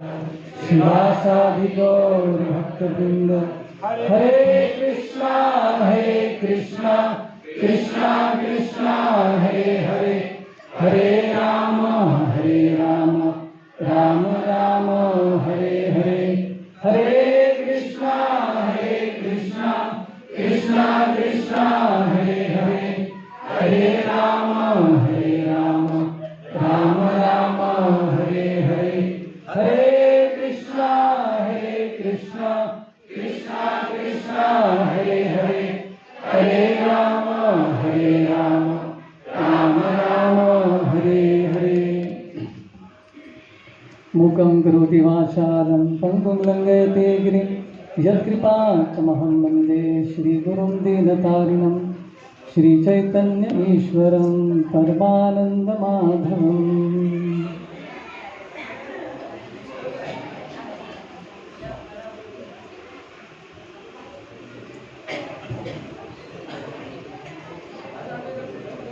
शिवासादि गौरभक्तवृंद। हरे कृष्णा कृष्णा कृष्णा हरे हरे, हरे राम राम राम हरे हरे। हरे कृष्णा कृष्णा कृष्णा हरे हरे, हरे राम राम राम हरे हरे। हरे कृष्णा कृष्णा कृष्णा हरे हरे, हरे राम राम राम हरे हरे। मूकं करोति वाचालं पङ्गुं लङ्घयते गिरिं यत्कृपातमहं वन्दे श्रीगुरुं दीनतारिणं श्रीचैतन्य ईश्वरं परमानन्दमाधवम्।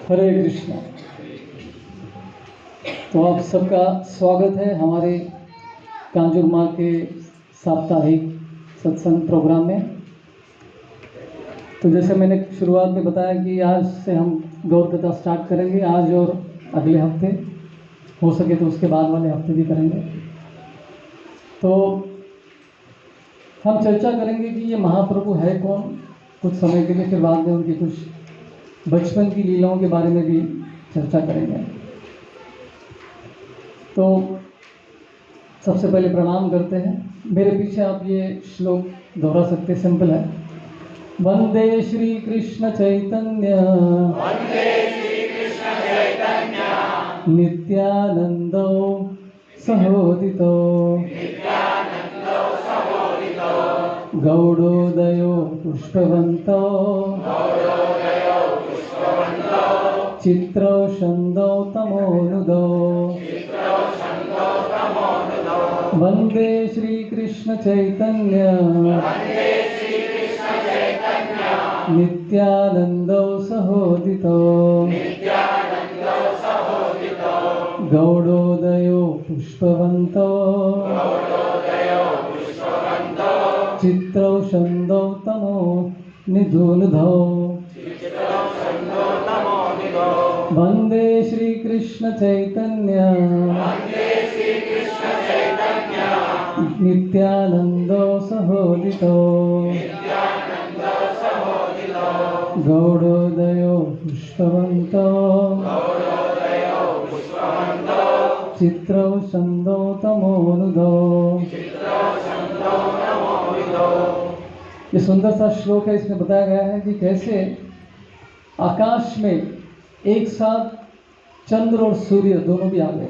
हरे कृष्णा। तो आप सबका स्वागत है हमारे कांजूर माँ के साप्ताहिक सत्संग प्रोग्राम में। तो जैसे मैंने शुरुआत में बताया कि आज से हम गौर कथा स्टार्ट करेंगे, आज और अगले हफ्ते, हो सके तो उसके बाद वाले हफ्ते भी करेंगे। तो हम चर्चा करेंगे कि ये महाप्रभु है कौन कुछ समय के लिए, फिर बाद में उनकी कुछ बचपन की लीलाओं के बारे में भी चर्चा करेंगे। तो सबसे पहले प्रणाम करते हैं। मेरे पीछे आप ये श्लोक दोहरा सकते, सिंपल है। वंदे श्री कृष्ण चैतन्य नित्यानंदो सहोदितो गौड़ोदयो पुष्पवन्तो चित्रौषधौ तमोनुदो। वंदे श्री कृष्ण चैतन्य नित्यानंदो सहोदितो गौड़ोदयो पुष्पवन्तो चित्रौषधौ तमो निधो। वंदे श्री कृष्ण चैतन्य नित्यानंदो सहोदितो गौड़ोदयो पुष्पवन्तो चित्रौषधौ तमोनुदो। ये सुंदर सा श्लोक है। इसमें बताया गया है कि कैसे आकाश में एक साथ चंद्र और सूर्य दोनों भी आ गए।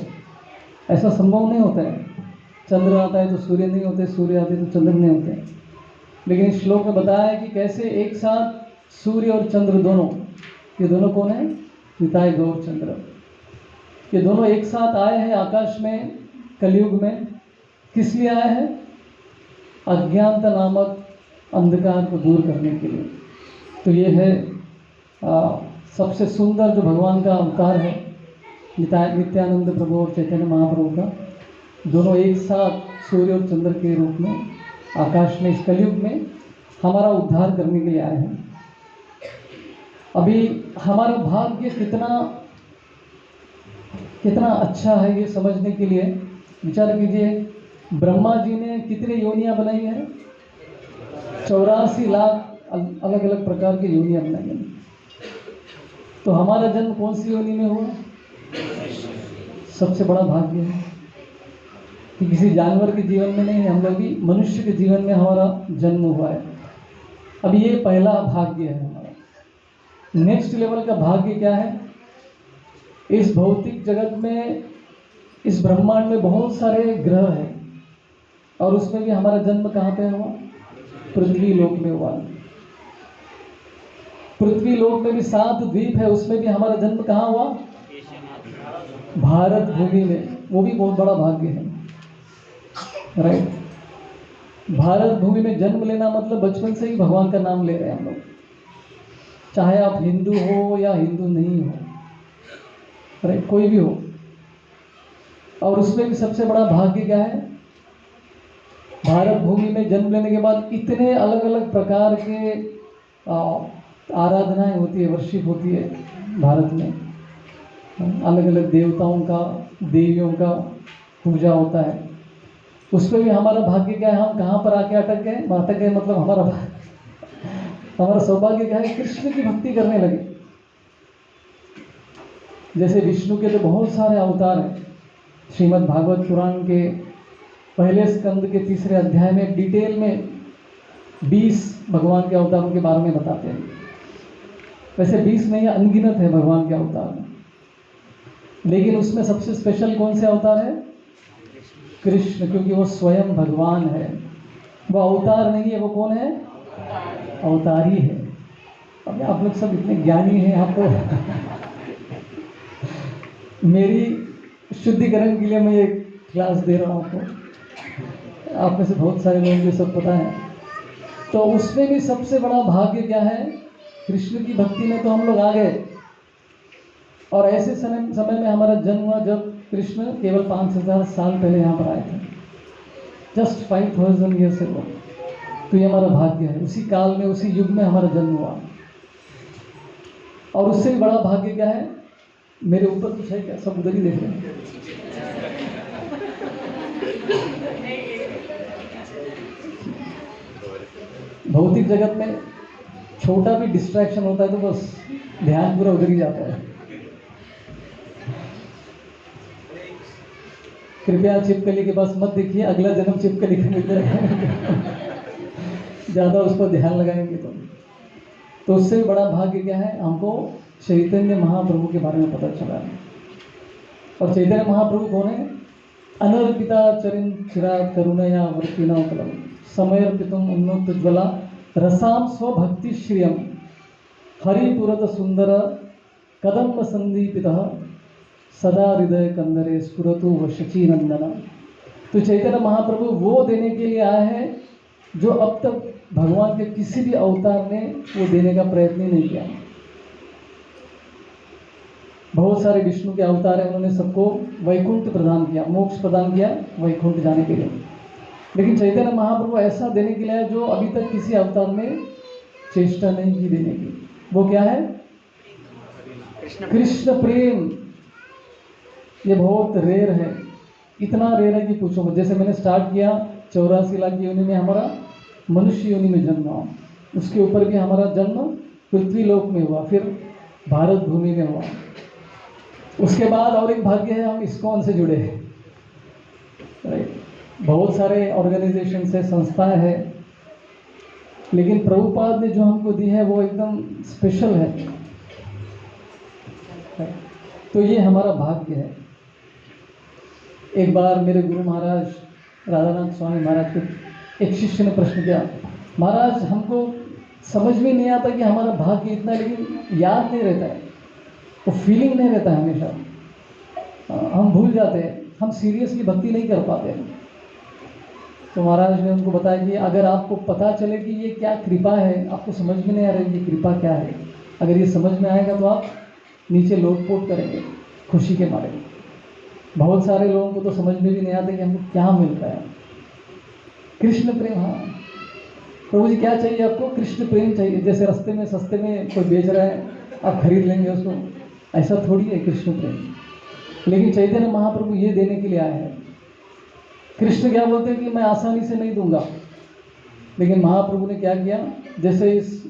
ऐसा संभव नहीं होता है, चंद्र आता है तो सूर्य नहीं होते, सूर्य आते तो चंद्र नहीं होते। लेकिन इस श्लोक में बताया है कि कैसे एक साथ सूर्य और चंद्र दोनों, ये दोनों कौन है? निताय गौर चंद्र। ये दोनों एक साथ आए हैं आकाश में कलयुग में। किस लिए आए हैं? अज्ञानता नामक अंधकार को दूर करने के लिए। तो ये है सबसे सुंदर जो भगवान का अवतार है, नित्यानंद प्रभु और चैतन्य महाप्रभु का। दोनों एक साथ सूर्य और चंद्र के रूप में आकाश में इस कलयुग में हमारा उद्धार करने के लिए आए हैं। अभी हमारा भाग्य कितना अच्छा है ये समझने के लिए विचार कीजिए। ब्रह्मा जी ने कितनी योनियां बनाई हैं? 84 लाख अलग अलग प्रकार की योनियां बनाई हैं। तो हमारा जन्म कौन सी योनि में हुआ? सबसे बड़ा भाग्य है कि किसी जानवर के जीवन में नहीं, हम लोग भी मनुष्य के जीवन में हमारा जन्म हुआ है। अब ये पहला भाग्य है हमारा। नेक्स्ट लेवल का भाग्य क्या है? इस भौतिक जगत में, इस ब्रह्मांड में बहुत सारे ग्रह हैं और उसमें भी हमारा जन्म कहाँ पे हुआ? पृथ्वी लोक में हुआ। पृथ्वी लोक में भी 7 द्वीप है, उसमें भी हमारा जन्म कहाँ हुआ? भारत भूमि में। वो भी बहुत बड़ा भाग्य है, राइट। भारत भूमि में जन्म लेना मतलब बचपन से ही भगवान का नाम ले रहे हैं हम लोग, चाहे आप हिंदू हो या हिंदू नहीं हो, राइट, कोई भी हो। और उसमें भी सबसे बड़ा भाग्य क्या है? भारत भूमि में जन्म लेने के बाद इतने अलग अलग प्रकार के आराधनाएं होती है, वर्शिप होती है भारत में। अलग अलग देवताओं का, देवियों का पूजा होता है। उस पर भी हमारा भाग्य क्या है, हम कहाँ पर आके अटक गए। अटक गए मतलब हमारा सौभाग्य क्या है, कृष्ण की भक्ति करने लगे। जैसे विष्णु के तो बहुत सारे अवतार हैं। श्रीमद् भागवत पुराण के पहले स्कंद के 3 अध्याय में डिटेल में 20 भगवान के अवतारों के बारे में बताते हैं। वैसे 20 नहीं, अनगिनत है भगवान के अवतार, लेकिन उसमें सबसे स्पेशल कौन से अवतार है, कृष्ण, क्योंकि वो स्वयं भगवान है। वो अवतार नहीं है, वो कौन है, अवतारी है। अब आप लोग सब इतने ज्ञानी हैं, आपको मेरी शुद्धिकरण के लिए मैं एक क्लास दे रहा हूँ आपको। आप में से बहुत सारे लोग ये सब पता है। तो उसमें भी सबसे बड़ा भाग्य क्या है, कृष्ण की भक्ति में तो हम लोग आ गए। और ऐसे समय में हमारा जन्म हुआ जब कृष्ण केवल 5000 साल पहले यहाँ पर आए थे, जस्ट 5000 ईयर्स अगो। तो ये हमारा भाग्य है, उसी काल में, उसी युग में हमारा जन्म हुआ। और उससे भी बड़ा भाग्य क्या है, मेरे ऊपर कुछ है क्या, सब उधर ही देख रहे हैं। भौतिक जगत में छोटा भी डिस्ट्रैक्शन होता है तो बस ध्यान पूरा उधर ही जाता है। कृपया छिपकली के पास मत देखिए, अगला जन्म छिपकली का मिल जाएगा ज़्यादा उस पर ध्यान लगाएंगे तो उससे बड़ा भाग्य क्या है, हमको चैतन्य महाप्रभु के बारे में पता चला है। और चैतन्य महाप्रभु कौन है, अनर्पिता चरिन चिरात करुणया वर्तिना कलम समर्पितुम उन्नतज्वला रसाम स्वभक्ति श्रियम हरिपुरत सुंदर कदम्ब संदीपितः सदा हृदय कंदरे स्फुरतु वशची नंदना। तो चैतन्य महाप्रभु वो देने के लिए आए हैं जो अब तक भगवान के किसी भी अवतार ने वो देने का प्रयत्न ही नहीं किया। बहुत सारे विष्णु के अवतार हैं, उन्होंने सबको वैकुंठ प्रदान किया, मोक्ष प्रदान किया वैकुंठ जाने के लिए। लेकिन चैतन्य महाप्रभु ऐसा देने के लिए है जो अभी तक किसी अवतार ने चेष्टा नहीं की देने की। वो क्या है, कृष्ण प्रेम। ये बहुत रेयर है, इतना रेयर है कि पूछो मत। जैसे मैंने स्टार्ट किया 84 लाख की योनि में हमारा मनुष्य योनि में जन्म हुआ, उसके ऊपर भी हमारा जन्म पृथ्वी लोक में हुआ, फिर भारत भूमि में हुआ। उसके बाद और एक भाग्य है, हम इस्कॉन से जुड़े हैं। राइट, बहुत सारे ऑर्गेनाइजेशन से, संस्थाएं हैं, लेकिन प्रभुपाद ने जो हमको दी है वो एकदम स्पेशल है। तो ये हमारा भाग्य है। एक बार मेरे गुरु महाराज राधानाथ स्वामी महाराज के एक शिष्य ने प्रश्न किया, महाराज हमको समझ में नहीं आता कि हमारा भाग्य इतना, लेकिन याद नहीं रहता है, वो फीलिंग नहीं रहता है हमेशा, हम भूल जाते हैं, हम सीरियसली भक्ति नहीं कर पाते हैं। तो महाराज ने उनको बताया कि अगर आपको पता चले कि ये क्या कृपा है, आपको समझ में नहीं आ रही ये कृपा क्या है, अगर ये समझ में आएगा तो आप नीचे लोटपोट करेंगे खुशी के मारे। बहुत सारे लोगों को तो समझ में भी नहीं आता कि हमको क्या मिलता है, कृष्ण प्रेम। हाँ प्रभु जी क्या चाहिए आपको, कृष्ण प्रेम चाहिए। जैसे रास्ते में सस्ते में कोई बेच रहा है, आप खरीद लेंगे उसको, ऐसा थोड़ी है कृष्ण प्रेम। लेकिन चैतन्य महाप्रभु ये देने के लिए आए हैं। कृष्ण क्या बोलते हैं कि मैं आसानी से नहीं दूंगा, लेकिन महाप्रभु ने क्या किया, जैसे इस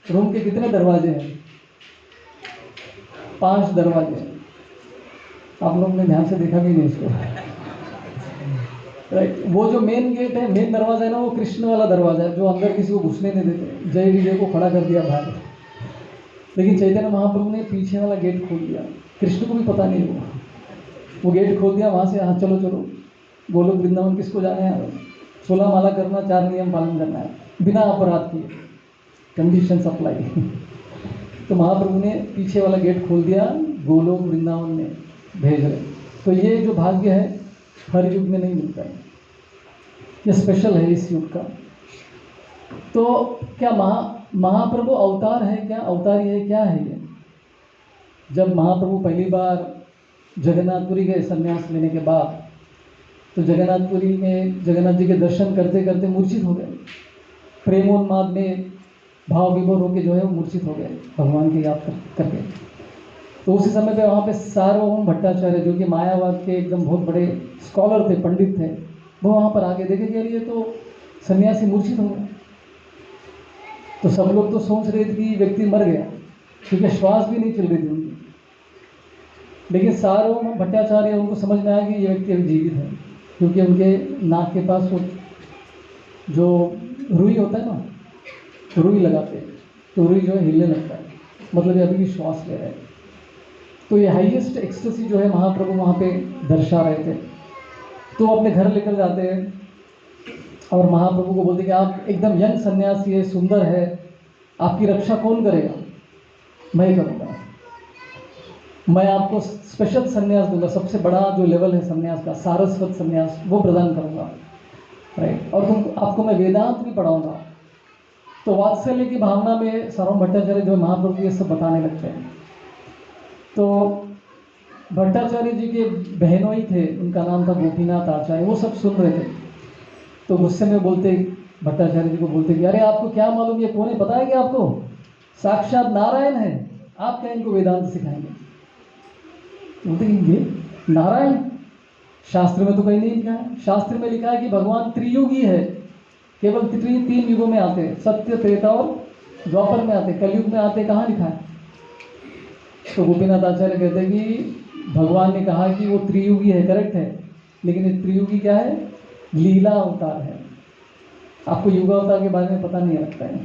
रूम के कितने दरवाजे हैं, 5 दरवाजे। आप लोग ने ध्यान से देखा भी नहीं इसको। राइट, वो जो मेन गेट है, मेन दरवाजा है ना, वो कृष्ण वाला दरवाजा है जो अंदर किसी को घुसने नहीं देते। जय विजय को खड़ा कर दिया बाहर, लेकिन चैतन्य महाप्रभु ने पीछे वाला गेट खोल दिया। कृष्ण को भी पता नहीं हुआ, वो गेट खोल दिया, वहाँ से हाँ चलो चलो गोलोक वृंदावन किसको जाना है, 16 माला करना, 4 नियम पालन करना है बिना अपराध किए, कंडीशन अप्लाई। तो महाप्रभु ने पीछे वाला गेट खोल दिया, गोलोक वृंदावन में भेज रहे। तो ये जो भाग्य है हर युग में नहीं मिलता है, ये स्पेशल है इस युग का। तो क्या महाप्रभु अवतार है क्या, अवतारी है क्या है ये? जब महाप्रभु पहली बार जगन्नाथपुरी गए संन्यास लेने के बाद, तो जगन्नाथपुरी में जगन्नाथ जी के दर्शन करते करते मूर्छित हो गए, प्रेमोन्माद में भाव विभोर होकर जो है वो मूर्छित हो गए भगवान की याद करके। तो उसी समय पे वहाँ पे सार्वभौम भट्टाचार्य जो कि मायावाद के एकदम बहुत बड़े स्कॉलर थे, पंडित थे, वो वहाँ पर आके देखे कि ये तो सन्यासी मूर्छित हो गया। तो सब लोग तो सोच रहे थे कि व्यक्ति मर गया, क्योंकि श्वास भी नहीं चल रही थी उनकी। लेकिन सार्वभौम भट्टाचार्य उनको समझ में आया कि ये व्यक्ति अभी जीवित है, क्योंकि उनके नाक के पास वो जो रुई होता है ना, रुई लगाते हैं तो रुई जो है हिलने लगता है, मतलब ये अभी भी श्वास ले रहे हैं। तो ये हाईएस्ट एक्सटेसी जो है महाप्रभु वहाँ पे दर्शा रहे थे। तो अपने घर लेकर जाते हैं और महाप्रभु को बोलते कि आप एकदम यंग सन्यासी है, सुंदर है, आपकी रक्षा कौन करेगा? मैं करूँगा, मैं आपको स्पेशल सन्यास दूंगा, सबसे बड़ा जो लेवल है सन्यास का, सारस्वत सन्यास, वो प्रदान करूँगा, राइट। और आपको मैं वेदांत भी पढ़ाऊँगा। तो वात्सल्य की भावना में सार्वभौम भट्टाचार्य जो महाप्रभु ये सब बताने लगते हैं। तो भट्टाचार्य जी के बहनोई थे, उनका नाम था गोपीनाथ आचार्य, वो सब सुन रहे थे। तो गुस्से में बोलते, भट्टाचार्य जी को बोलते कि अरे आपको क्या मालूम, ये कौन है पता है कि आपको? साक्षात नारायण है, आप क्या इनको वेदांत सिखाएंगे? बोलते ये नारायण, शास्त्र में तो कहीं नहीं लिखा है। शास्त्र में लिखा है कि भगवान त्रियुगी है, केवल तीन युगों में आते हैं, सत्य, त्रेता और द्वापर में आते, कलयुग में आते, कहाँ लिखा है? तो गोपीनाथ आचार्य कहते हैं कि भगवान ने कहा कि वो त्रियुगी है, करेक्ट है, लेकिन ये त्रियुगी क्या है? लीला अवतार है। आपको युगावतार के बारे में पता नहीं लगता है।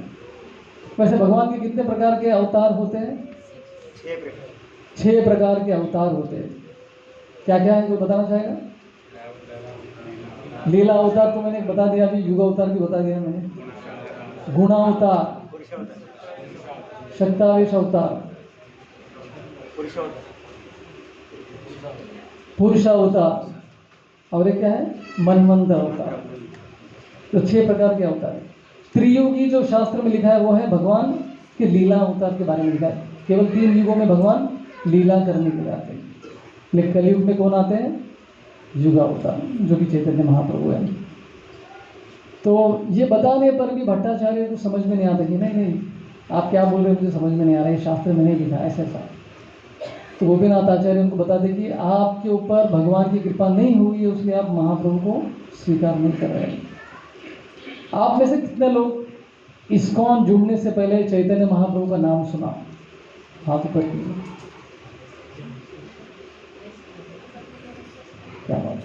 वैसे भगवान के कितने प्रकार के अवतार होते हैं? 6 प्रकार के अवतार होते हैं। क्या क्या है, कोई बताना चाहेगा? लीला अवतार तो मैंने बता दिया, अभी युग अवतार भी बता दिया मैंने। गुणावतार, शक्तावेश अवतार, पुरुष अवतार, और एक क्या है? मनवंतर अवतार। तो 6 प्रकार के अवतार। त्रियुगी जो शास्त्र में लिखा है वो है भगवान के लीला अवतार के बारे में लिखा है। केवल 3 युगों में भगवान लीला करने के लिए आते हैं। लेकिन कलयुग में कौन आते हैं? युगावतार, जो कि चैतन्य महाप्रभु है। तो ये बताने पर भी भट्टाचार्य को समझ में नहीं आता कि नहीं आप क्या बोल रहे हैं, मुझे समझ में नहीं आ रहा है, शास्त्र में नहीं लिखा ऐसा ऐसा। तो गोपीनाथ आचार्य उनको बताते कि आपके ऊपर भगवान की कृपा नहीं हुई है, इसलिए आप महाप्रभु को स्वीकार नहीं कर रहे हैं। आप में से कितने लोग इस्कॉन जुड़ने से पहले चैतन्य महाप्रभु का नाम सुना? हाथ ऊपर कीजिए। क्या बात,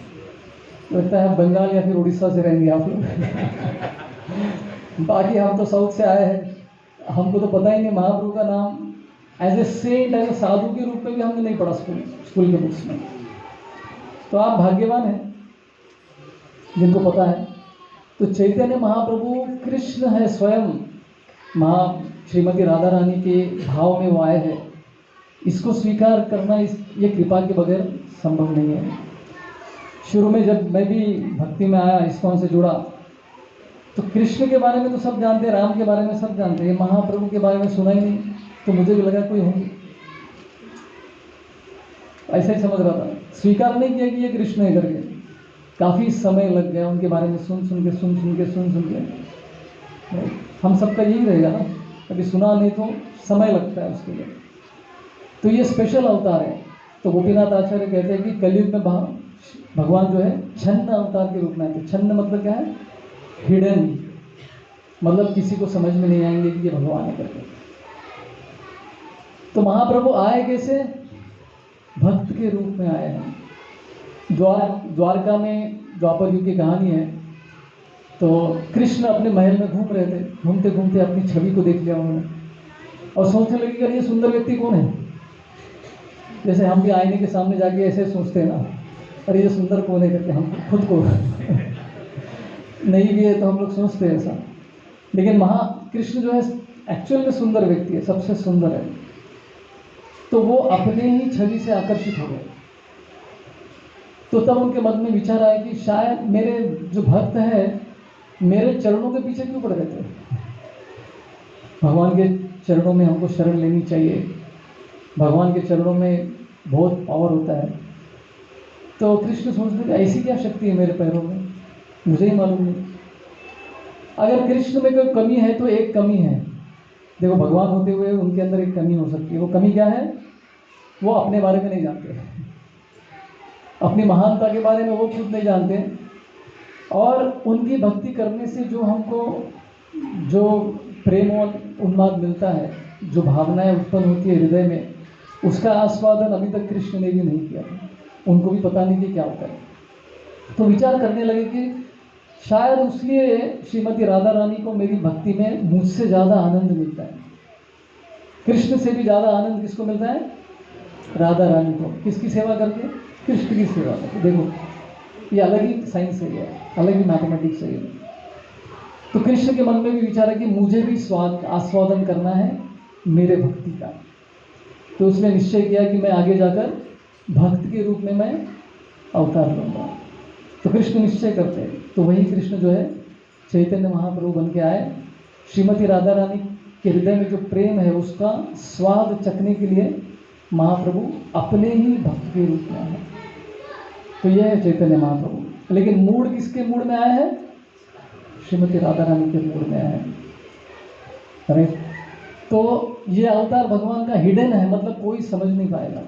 लगता है बंगाल या फिर उड़ीसा से रहेंगे आप लोग। बाकी हम तो साउथ से आए हैं, हमको तो पता ही नहीं महाप्रभु का नाम as a saint, as a sadhu के रूप में भी हमने नहीं पढ़ा स्कूल के बुक्स में। तो आप भाग्यवान हैं जिनको पता है। तो चैतन्य महाप्रभु कृष्ण है स्वयं, श्रीमती राधा रानी के भाव में वो आए हैं। इसको स्वीकार करना ये कृपा के बगैर संभव नहीं है। शुरू में जब मैं भी भक्ति में आया, इस्कॉन से जुड़ा, तो कृष्ण के बारे में तो सब जानते हैं, राम के बारे में सब जानते हैं, महाप्रभु के बारे में सुना ही नहीं। तो मुझे भी लगा कोई होंगे, ऐसा ही समझ रहा था, स्वीकार नहीं किया कि ये कृष्ण है करके। काफ़ी समय लग गया उनके बारे में सुन सुन के। हम सबका यही रहेगा ना, कभी सुना नहीं तो समय लगता है उसके लिए। तो ये स्पेशल अवतार है। तो गोपीनाथ आचार्य कहते हैं कि कलयुग में भगवान जो है छन्न अवतार के रूप में आते। छन्न मतलब क्या है? हिडन, मतलब किसी को समझ में नहीं आएंगे कि ये भगवान है करके। तो महाप्रभु आए कैसे? भक्त के रूप में आए हैं। द्वारका में द्वापर युग की कहानी है। तो कृष्ण अपने महल में घूम रहे थे, घूमते घूमते अपनी छवि को देख लिया उन्होंने और सोचने लगे कि ये सुंदर व्यक्ति कौन है। जैसे हम भी आईने के सामने जाके ऐसे सोचते हैं ना, अरे ये सुंदर कौन है करके, हम खुद को नहीं भी है तो हम लोग सोचते हैं ऐसा। लेकिन कृष्ण जो है एक्चुअल में सुंदर व्यक्ति है, सबसे सुंदर है। तो वो अपने ही छवि से आकर्षित हो गए। तो तब उनके मन में विचार आया कि शायद मेरे जो भक्त हैं मेरे चरणों के पीछे क्यों पड़ रहे थे। भगवान के चरणों में हमको शरण लेनी चाहिए। भगवान के चरणों में बहुत पावर होता है। तो कृष्ण सोचते थे ऐसी क्या शक्ति है मेरे पैरों में, मुझे ही मालूम नहीं। अगर कृष्ण में कोई कमी है तो एक कमी है, देखो भगवान होते हुए उनके अंदर एक कमी हो सकती है। वो कमी क्या है? वो अपने बारे में नहीं जानते, अपनी महानता के बारे में वो खुद नहीं जानते। और उनकी भक्ति करने से जो हमको जो प्रेम और उन्माद मिलता है, जो भावनाएं उत्पन्न होती है हृदय में, उसका आस्वादन अभी तक कृष्ण ने भी नहीं किया था। उनको भी पता नहीं कि क्या होता है। तो विचार करने लगे कि शायद उसलिए श्रीमती राधा रानी को मेरी भक्ति में मुझसे ज़्यादा आनंद मिलता है। कृष्ण से भी ज़्यादा आनंद किसको मिलता है? राधा रानी को। किसकी सेवा करके? कृष्ण की सेवा करके। देखो ये अलग ही साइंस है, ये अलग ही मैथमेटिक्स है ये। तो कृष्ण के मन में भी विचार है कि मुझे भी आस्वादन करना है मेरे भक्ति का। तो उसने निश्चय किया कि मैं आगे जाकर भक्त के रूप में मैं अवतार लूँगा। तो कृष्ण निश्चय करते हैं। तो वही कृष्ण जो है चैतन्य महाप्रभु बन के आए। श्रीमती राधा रानी के हृदय में जो प्रेम है उसका स्वाद चखने के लिए महाप्रभु अपने ही भक्त के रूप में आए। तो यह है चैतन्य महाप्रभु। लेकिन मूड किसके मूड में आया है? श्रीमती राधा रानी के मूड में आया है। राइट। तो ये अवतार भगवान का हिडन है, मतलब कोई समझ नहीं पाएगा।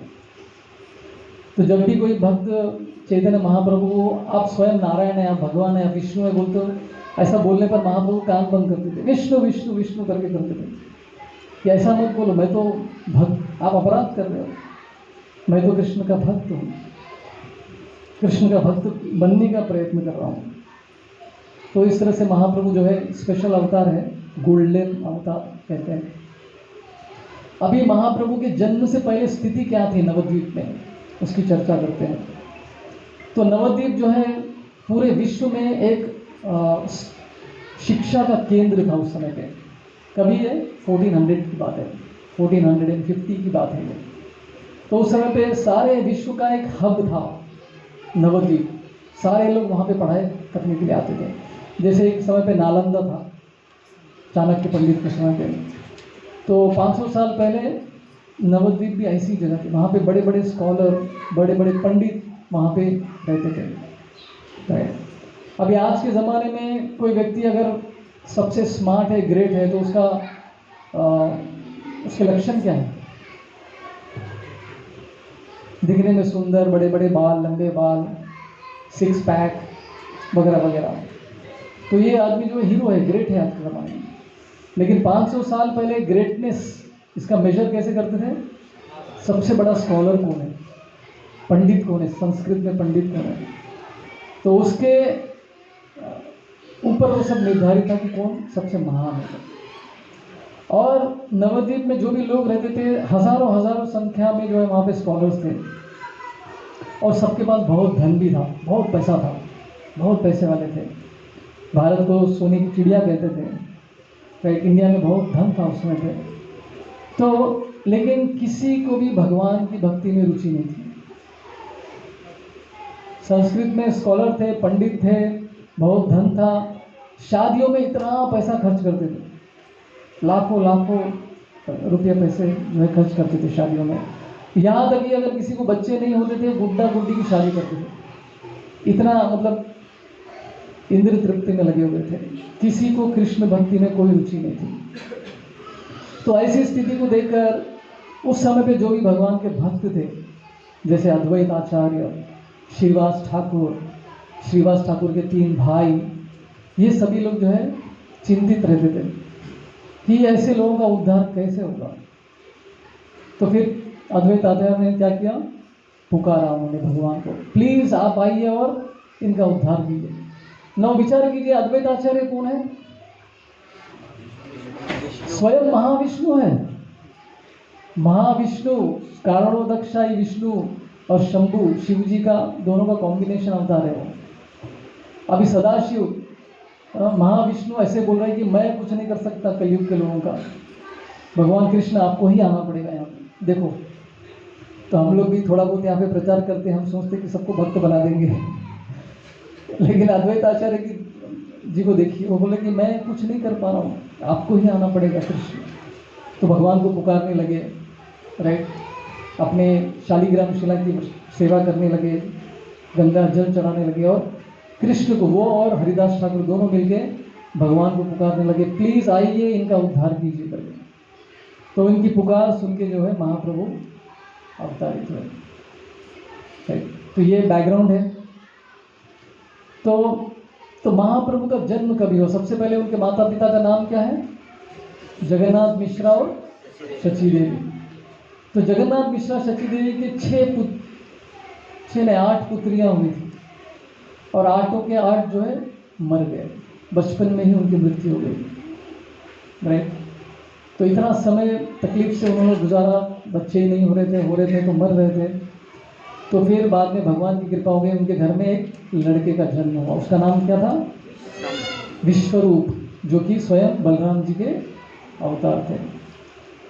तो जब भी कोई भक्त चैतन्य महाप्रभु को आप स्वयं नारायण है, आप भगवान है, आप विष्णु है बोलते हो, ऐसा बोलने पर महाप्रभु कान बंद करते थे, विष्णु विष्णु विष्णु करके करते थे कि ऐसा मत बोलो, मैं तो भक्त, आप अपराध कर रहे हो, मैं तो कृष्ण का भक्त हूँ, कृष्ण का भक्त बनने का प्रयत्न कर रहा हूँ। तो इस तरह से महाप्रभु जो है स्पेशल अवतार है, गोल्डन अवतार कहते हैं। अभी महाप्रभु के जन्म से पहले स्थिति क्या थी नवद्वीप में, उसकी चर्चा करते हैं। तो नवद्वीप जो है पूरे विश्व में एक शिक्षा का केंद्र था उस समय पे। कभी ये 1400 की बात है, 1450 की बात है ये। तो उस समय पे सारे विश्व का एक हब था नवद्वीप। सारे लोग वहाँ पे पढ़ाई करने के लिए आते थे। जैसे एक समय पे नालंदा था, चाणक्य पंडित के समय पे। तो 500 साल पहले नवद्वीप भी ऐसी जगह थी। वहाँ पे बड़े बड़े स्कॉलर, बड़े बड़े पंडित वहाँ पे रहते थे। राइट। अभी आज के ज़माने में कोई व्यक्ति अगर सबसे स्मार्ट है, ग्रेट है, तो उसके लक्षण क्या है? दिखने में सुंदर, बड़े बड़े बाल, लंबे बाल, 6 पैक वगैरह वगैरह। तो ये आदमी जो हीरो है, ग्रेट है आज के ज़माने में। लेकिन 500 साल पहले ग्रेटनेस इसका मेजर कैसे करते थे? सबसे बड़ा स्कॉलर कौन है, पंडित कौन है, संस्कृत में पंडित कौन है, तो उसके ऊपर वो सब निर्धारित था कि कौन सबसे महान है। और नवद्वीप में जो भी लोग रहते थे, हजारों हजारों संख्या में जो है वहाँ पे स्कॉलर्स थे। और सबके पास बहुत धन भी था, बहुत पैसा था, बहुत पैसे वाले थे। भारत को सोने की चिड़िया कहते थे। राइट। इंडिया में बहुत धन था उस समय पे। तो लेकिन किसी को भी भगवान की भक्ति में रुचि नहीं थी। संस्कृत में स्कॉलर थे, पंडित थे, बहुत धन था, शादियों में इतना पैसा खर्च करते थे, लाखों लाखों रुपये पैसे जो है खर्च करते थे शादियों में। यहाँ तक कि अगर किसी को बच्चे नहीं होते थे, गुड्डा गुड्डी की शादी करते थे। इतना मतलब इंद्र तृप्ति में लगे हुए थे। किसी को कृष्ण भक्ति में कोई रुचि नहीं थी। तो ऐसी स्थिति को देखकर उस समय पे जो भी भगवान के भक्त थे, जैसे अद्वैत आचार्य, श्रीवास ठाकुर के 3 भाई, ये सभी लोग जो है चिंतित रहते थे कि ऐसे लोगों का उद्धार कैसे होगा। तो फिर अद्वैत आचार्य ने क्या किया? पुकारा उन्होंने भगवान को, प्लीज आप आइए और इनका उद्धार कीजिए। नौ विचार कीजिए, अद्वैत आचार्य कौन है? स्वयं महाविष्णु है। महाविष्णु, कारणोदक्षाई विष्णु और शंभु, शिव जी का दोनों का कॉम्बिनेशन अवतार है वो। अभी सदाशिव, महाविष्णु ऐसे बोल रहे हैं कि मैं कुछ नहीं कर सकता कलयुग के लोगों का, भगवान कृष्ण आपको ही आना पड़ेगा यहाँ पे। देखो, तो हम लोग भी थोड़ा बहुत यहाँ पे प्रचार करते हैं, हम सोचते कि सबको भक्त बना देंगे। लेकिन अद्वैत आचार्य जी को देखिए, वो बोले कि मैं कुछ नहीं कर पा रहा हूँ, आपको ही आना पड़ेगा कृष्ण। तो भगवान को पुकारने लगे। राइट। अपने शालिग्राम शिला की सेवा करने लगे। गंगा जल चढ़ाने लगे और कृष्ण को, वो और हरिदास ठाकुर दोनों मिलके भगवान को पुकारने लगे, प्लीज आइए इनका उद्धार कीजिए करके। तो इनकी पुकार सुन के जो है महाप्रभु अवतारित हुए। तो ये बैकग्राउंड है। तो महाप्रभु का जन्म कभी हो? सबसे पहले उनके माता पिता का नाम क्या है? जगन्नाथ मिश्रा और शची देवी। तो जगन्नाथ मिश्रा शची देवी के 8 पुत्रियां हुई थी और 8 के 8 जो है मर गए, बचपन में ही उनकी मृत्यु हो गई। राइट। तो इतना समय तकलीफ से उन्होंने गुजारा, बच्चे ही नहीं हो रहे थे तो मर रहे थे। तो फिर बाद में भगवान की कृपा हो गई, उनके घर में एक लड़के का जन्म हुआ। उसका नाम क्या था? विश्वरूप, जो कि स्वयं बलराम जी के अवतार थे।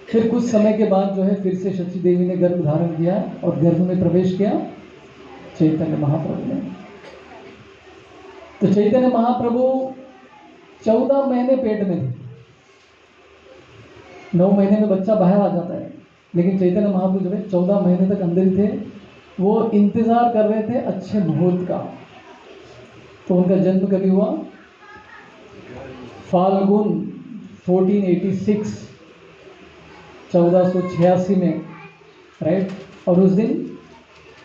फिर कुछ समय के बाद जो है फिर से शची देवी ने गर्भ धारण किया और गर्भ में प्रवेश किया चैतन्य महाप्रभु ने। तो चैतन्य महाप्रभु 14 महीने पेट में थे। 9 महीने में बच्चा बाहर आ जाता है, लेकिन चैतन्य महाप्रभु जो है 14 महीने तक अंदर ही थे। वो इंतजार कर रहे थे अच्छे मुहूर्त का। तो उनका जन्म कभी हुआ? फाल्गुन 1486, 1486 में। राइट। और उस दिन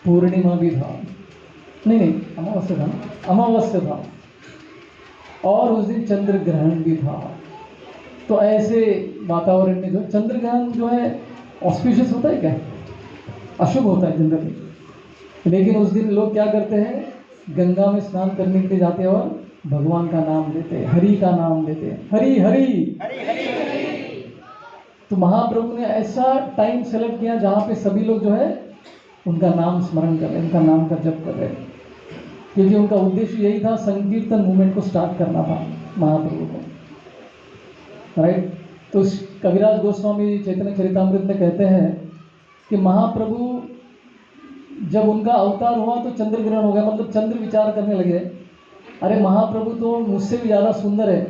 पूर्णिमा भी था, नहीं अमावस्या था और उस दिन चंद्र ग्रहण भी था। तो ऐसे वातावरण में जो चंद्र ग्रहण जो है ऑस्पिशियस होता है क्या? अशुभ होता है जनरली, लेकिन उस दिन लोग क्या करते हैं? गंगा में स्नान करने के लिए जाते हैं और भगवान का नाम लेते हैं, हरि का नाम लेते हैं, हरि हरि हरि हरि। तो महाप्रभु ने ऐसा टाइम सेलेक्ट किया जहाँ पे सभी लोग जो है उनका नाम स्मरण कर रहे हैं, उनका नाम का जप कर रहे हैं, क्योंकि उनका उद्देश्य यही था, संकीर्तन मूवमेंट को स्टार्ट करना था महाप्रभु को। राइट। तो कविराज गोस्वामी चैतन्य चरितामृत में कहते हैं कि महाप्रभु जब उनका अवतार हुआ तो चंद्र ग्रहण हो गया, मतलब चंद्र विचार करने लगे, अरे महाप्रभु तो मुझसे भी ज़्यादा सुंदर है,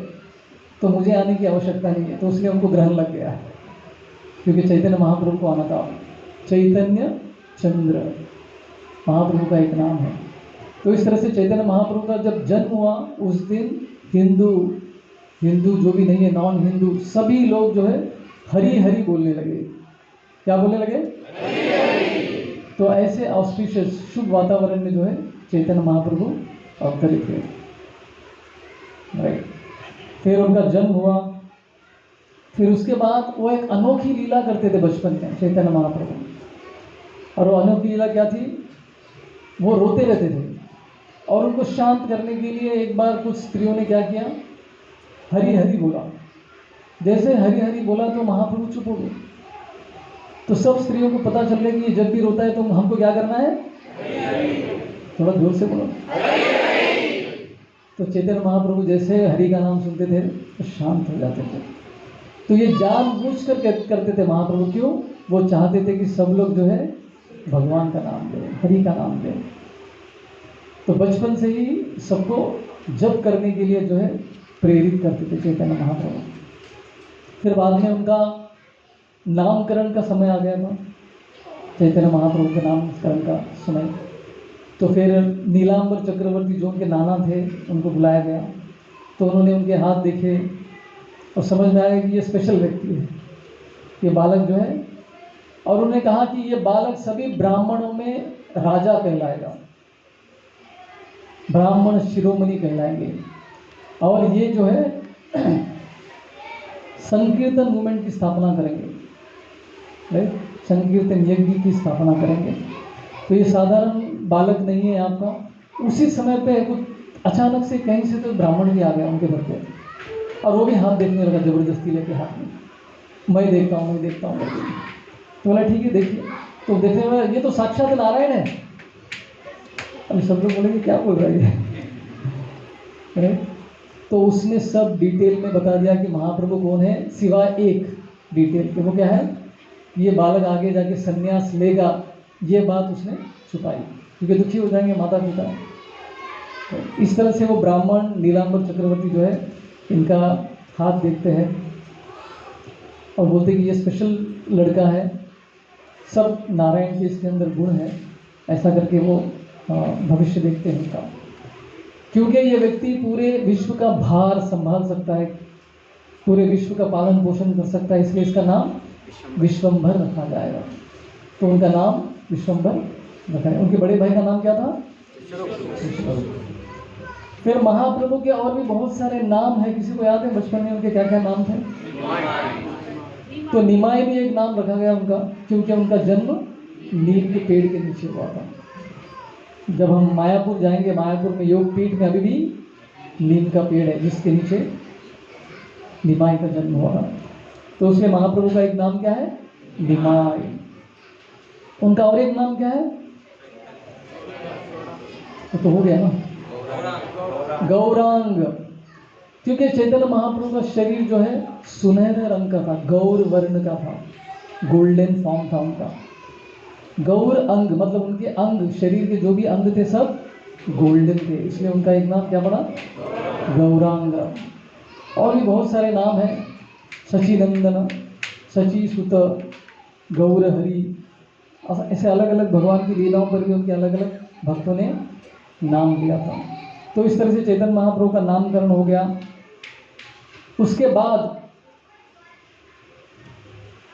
तो मुझे आने की आवश्यकता नहीं है। तो उसलिए उनको ग्रहण लग गया, क्योंकि चैतन्य महाप्रभु को आना था। चैतन्य चंद्र महाप्रभु का एक नाम है। तो इस तरह से चैतन्य महाप्रभु का जब जन्म हुआ उस दिन हिंदू जो भी नहीं है, नॉन हिंदू, सभी लोग जो है हरि हरि बोलने लगे। क्या बोलने लगे? हरि हरि। तो ऐसे ऑस्पिशियस शुभ वातावरण में जो है चैतन्य महाप्रभु अवतरित हुए। राइट। फिर उनका जन्म हुआ। फिर उसके बाद वो एक अनोखी लीला करते थे बचपन में चैतन्य महाप्रभु। और वो अनोखी लीला क्या थी? वो रोते रहते थे और उनको शांत करने के लिए एक बार कुछ स्त्रियों ने क्या किया? हरि हरि बोला। जैसे हरि हरि बोला तो महाप्रभु चुप हो गए। तो सब स्त्रियों को पता चल गया कि ये जब भी रोता है तो हमको क्या करना है? थोड़ा जोर से बोलो। तो चैतन्य महाप्रभु जैसे हरि का नाम सुनते थे तो शांत हो जाते थे। तो ये जानबूझकर करते थे महाप्रभु। क्यों? वो चाहते थे कि सब लोग जो है भगवान का नाम लें, हरि का नाम लें। तो बचपन से ही सबको जप करने के लिए जो है प्रेरित करते थे चैतन्य महाप्रभु। फिर बाद में उनका नामकरण का समय आ गया था, चैतन्य महाप्रभु के नामकरण का समय। तो फिर नीलांबर चक्रवर्ती जो उनके नाना थे उनको बुलाया गया। तो उन्होंने उनके हाथ देखे और समझ में आया कि ये स्पेशल व्यक्ति है, ये बालक जो है। और उन्होंने कहा कि ये बालक सभी ब्राह्मणों में राजा कहलाएगा, ब्राह्मण शिरोमणि कहलाएंगे। और ये जो है संकीर्तन मूवमेंट की स्थापना करेंगे, राइट, संकीर्तन यज्ञ की स्थापना करेंगे। तो ये साधारण बालक नहीं है आपका। उसी समय पे कुछ अचानक से कहीं से तो ब्राह्मण भी आ गया उनके घर पे, और वो भी हाथ देखने लगा जबरदस्ती लेके हाथ में, मैं देखता हूँ तो बोला ठीक है देखिए। तो देखने में ये तो साक्षात नारायण है। अब सब लोग बोलेंगे क्या बोल रहा है। तो उसने सब डिटेल में बता दिया कि महाप्रभु कौन है, सिवाय एक डिटेल के। वो क्या है? ये बालक आगे जाके संन्यास लेगा, ये बात उसने छुपाई, क्योंकि दुखी हो जाएंगे माता पिता। तो इस तरह से वो ब्राह्मण नीलांबर चक्रवर्ती जो है इनका हाथ देखते हैं और बोलते कि ये स्पेशल लड़का है, सब नारायण के इसके अंदर गुण है। ऐसा करके वो भविष्य देखते हैं उनका, क्योंकि ये व्यक्ति पूरे विश्व का भार संभाल सकता है, पूरे विश्व का पालन पोषण कर सकता है, इसलिए इसका नाम विश्वंभर रखा जाएगा। तो उनका नाम विश्वंभर रखा है। उनके बड़े भाई का नाम क्या था? विश्वरूप। फिर महाप्रभु के और भी बहुत सारे नाम है, किसी को याद है बचपन में उनके क्या क्या नाम थे? तो निमाई भी एक नाम रखा गया उनका, क्योंकि उनका जन्म नीम के पेड़ के नीचे हुआ था। जब हम मायापुर जाएंगे, मायापुर में योग पीठ में अभी भी नीम का पेड़ है जिसके नीचे निमाई का जन्म हुआ। तो उसमें महाप्रभु का एक नाम क्या है? निमाई। उनका और एक नाम क्या है? तो हो गया ना, गौरांग। क्योंकि चैतन्य महाप्रभु का शरीर जो है सुनहरे रंग का था, गौर वर्ण का था, गोल्डन फॉर्म था उनका। गौर अंग मतलब उनके अंग, शरीर के जो भी अंग थे सब गोल्डन थे, इसलिए उनका एक नाम क्या पड़ा? गौरांग। और भी बहुत सारे नाम हैं, सचिनंदन, सची सुत, गौर हरि, ऐसे अलग अलग भगवान की लीलाओं पर भी उनके अलग अलग भक्तों ने नाम दिया था। तो इस तरह से चैतन्य महाप्रभु का नामकरण हो गया। उसके बाद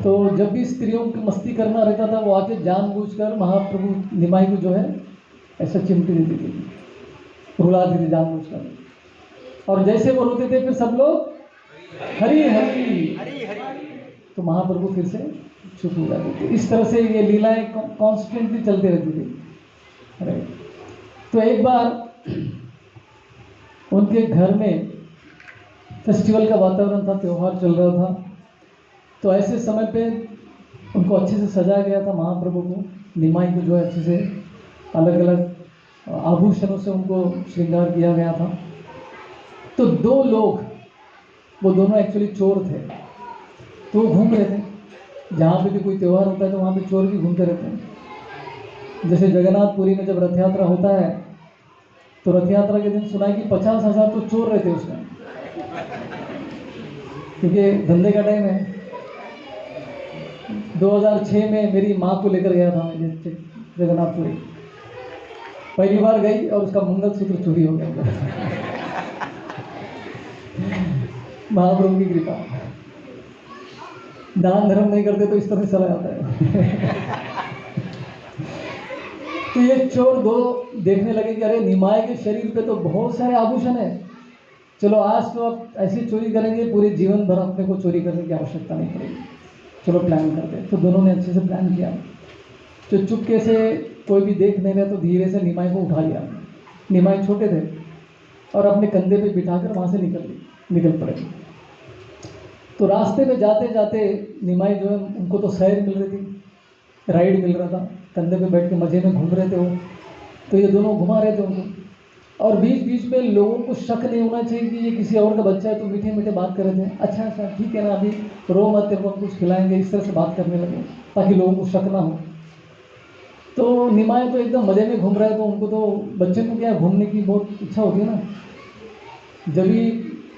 तो जब भी स्त्रियों की मस्ती करना रहता था, वो आके जानबूझकर महाप्रभु निमाई को जो है ऐसा चिमटी देती थी, रुलाती थी जानबूझकर। और जैसे वो रोते थे फिर सब लोग हरी हरी, तो महाप्रभु फिर से चुप हो जाते थे। इस तरह से ये लीलाएं कॉन्स्टेंटली चलती रहती थी। तो एक बार उनके घर में फेस्टिवल का वातावरण था, त्यौहार चल रहा था। तो ऐसे समय पे उनको अच्छे से सजाया गया था, महाप्रभु को, निमाई को जो है अच्छे से अलग अलग आभूषणों से उनको श्रृंगार किया गया था। तो दो लोग, वो दोनों एक्चुअली चोर थे, तो वो घूम रहे थे। जहाँ पे भी कोई त्यौहार होता है तो वहाँ पे चोर भी घूमते रहते हैं। जैसे जगन्नाथपुरी में जब रथ यात्रा होता है तो रथ यात्रा के दिन सुना है कि 50,000 तो चोर रहते उसमें, क्योंकि धंधे का टाइम है। 2006 में मेरी माँ को लेकर गया था मैं जगन्नाथपुरी, पहली बार गई और उसका मंगलसूत्र चोरी हो गया। महाप्रभु की कृपा, दान धर्म नहीं करते तो इस तरह से चला जाता है। तो ये चोर दो देखने लगे कि अरे निमाई के शरीर पे तो बहुत सारे आभूषण है, चलो आज तो आप ऐसी चोरी करेंगे, पूरे जीवन भर अपने को चोरी करने की आवश्यकता नहीं पड़ेगी, चलो प्लान करते हैं। तो दोनों ने अच्छे से प्लान किया। तो चुपके से कोई भी देख नहीं रहा तो धीरे से निमाई को उठा लिया। निमाई छोटे थे और अपने कंधे पे बिठाकर वहाँ से निकल पड़े। तो रास्ते में जाते जाते निमाई जो है, उनको तो सैर मिल रही थी, राइड मिल रहा था, कंधे पे बैठ के मजे में घूम रहे थे वो। तो ये दोनों घुमा रहे थे उनको, और बीच बीच में लोगों को शक नहीं होना चाहिए कि ये किसी और का बच्चा है, तो मीठे मीठे बात कर रहे थे। अच्छा अच्छा ठीक है ना, अभी रो मत, तेरे को हम कुछ खिलाएंगे, इस तरह से बात करने लगे ताकि लोगों को शक ना हो। तो निमाई तो एकदम मजे में घूम रहा है, तो उनको तो, बच्चे को क्या घूमने की बहुत इच्छा होती है ना। जब भी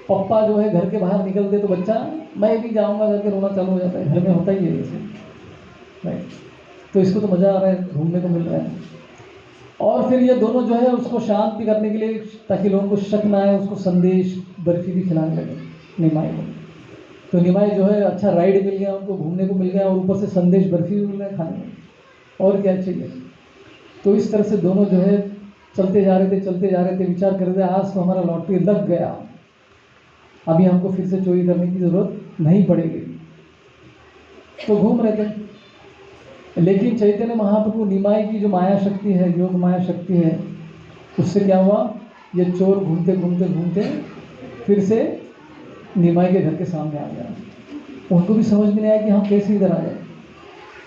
पप्पा जो है घर के बाहर निकलते तो बच्चा मैं भी जाऊंगा करके रोना चालू हो जाता है, घर में होता ही है जैसे, राइट। तो इसको तो मज़ा आ रहा है, घूमने को मिल रहा है। और फिर ये दोनों जो है उसको शांत भी करने के लिए, ताकि लोगों को शक ना आए, उसको संदेश बर्फी भी खिलाने लगे निमाई को। तो निमाई जो है अच्छा राइड मिल गया उनको, घूमने को मिल गया, और ऊपर से संदेश बर्फी भी मिल रहा है खाने में, और क्या चाहिए। तो इस तरह से दोनों जो है चलते जा रहे थे, विचार कर रहे थे आज तो हमारा लॉटरी लग गया, अभी हमको फिर से चोरी करने की ज़रूरत नहीं पड़ेगी। तो घूम रहे थे, लेकिन चैतन्य महाप्रभु निमाई की जो माया शक्ति है, योग माया शक्ति है, उससे क्या हुआ, ये चोर घूमते घूमते घूमते फिर से निमाई के घर के सामने आ गया। उनको भी समझ में नहीं आया कि हम कैसे इधर आ गए।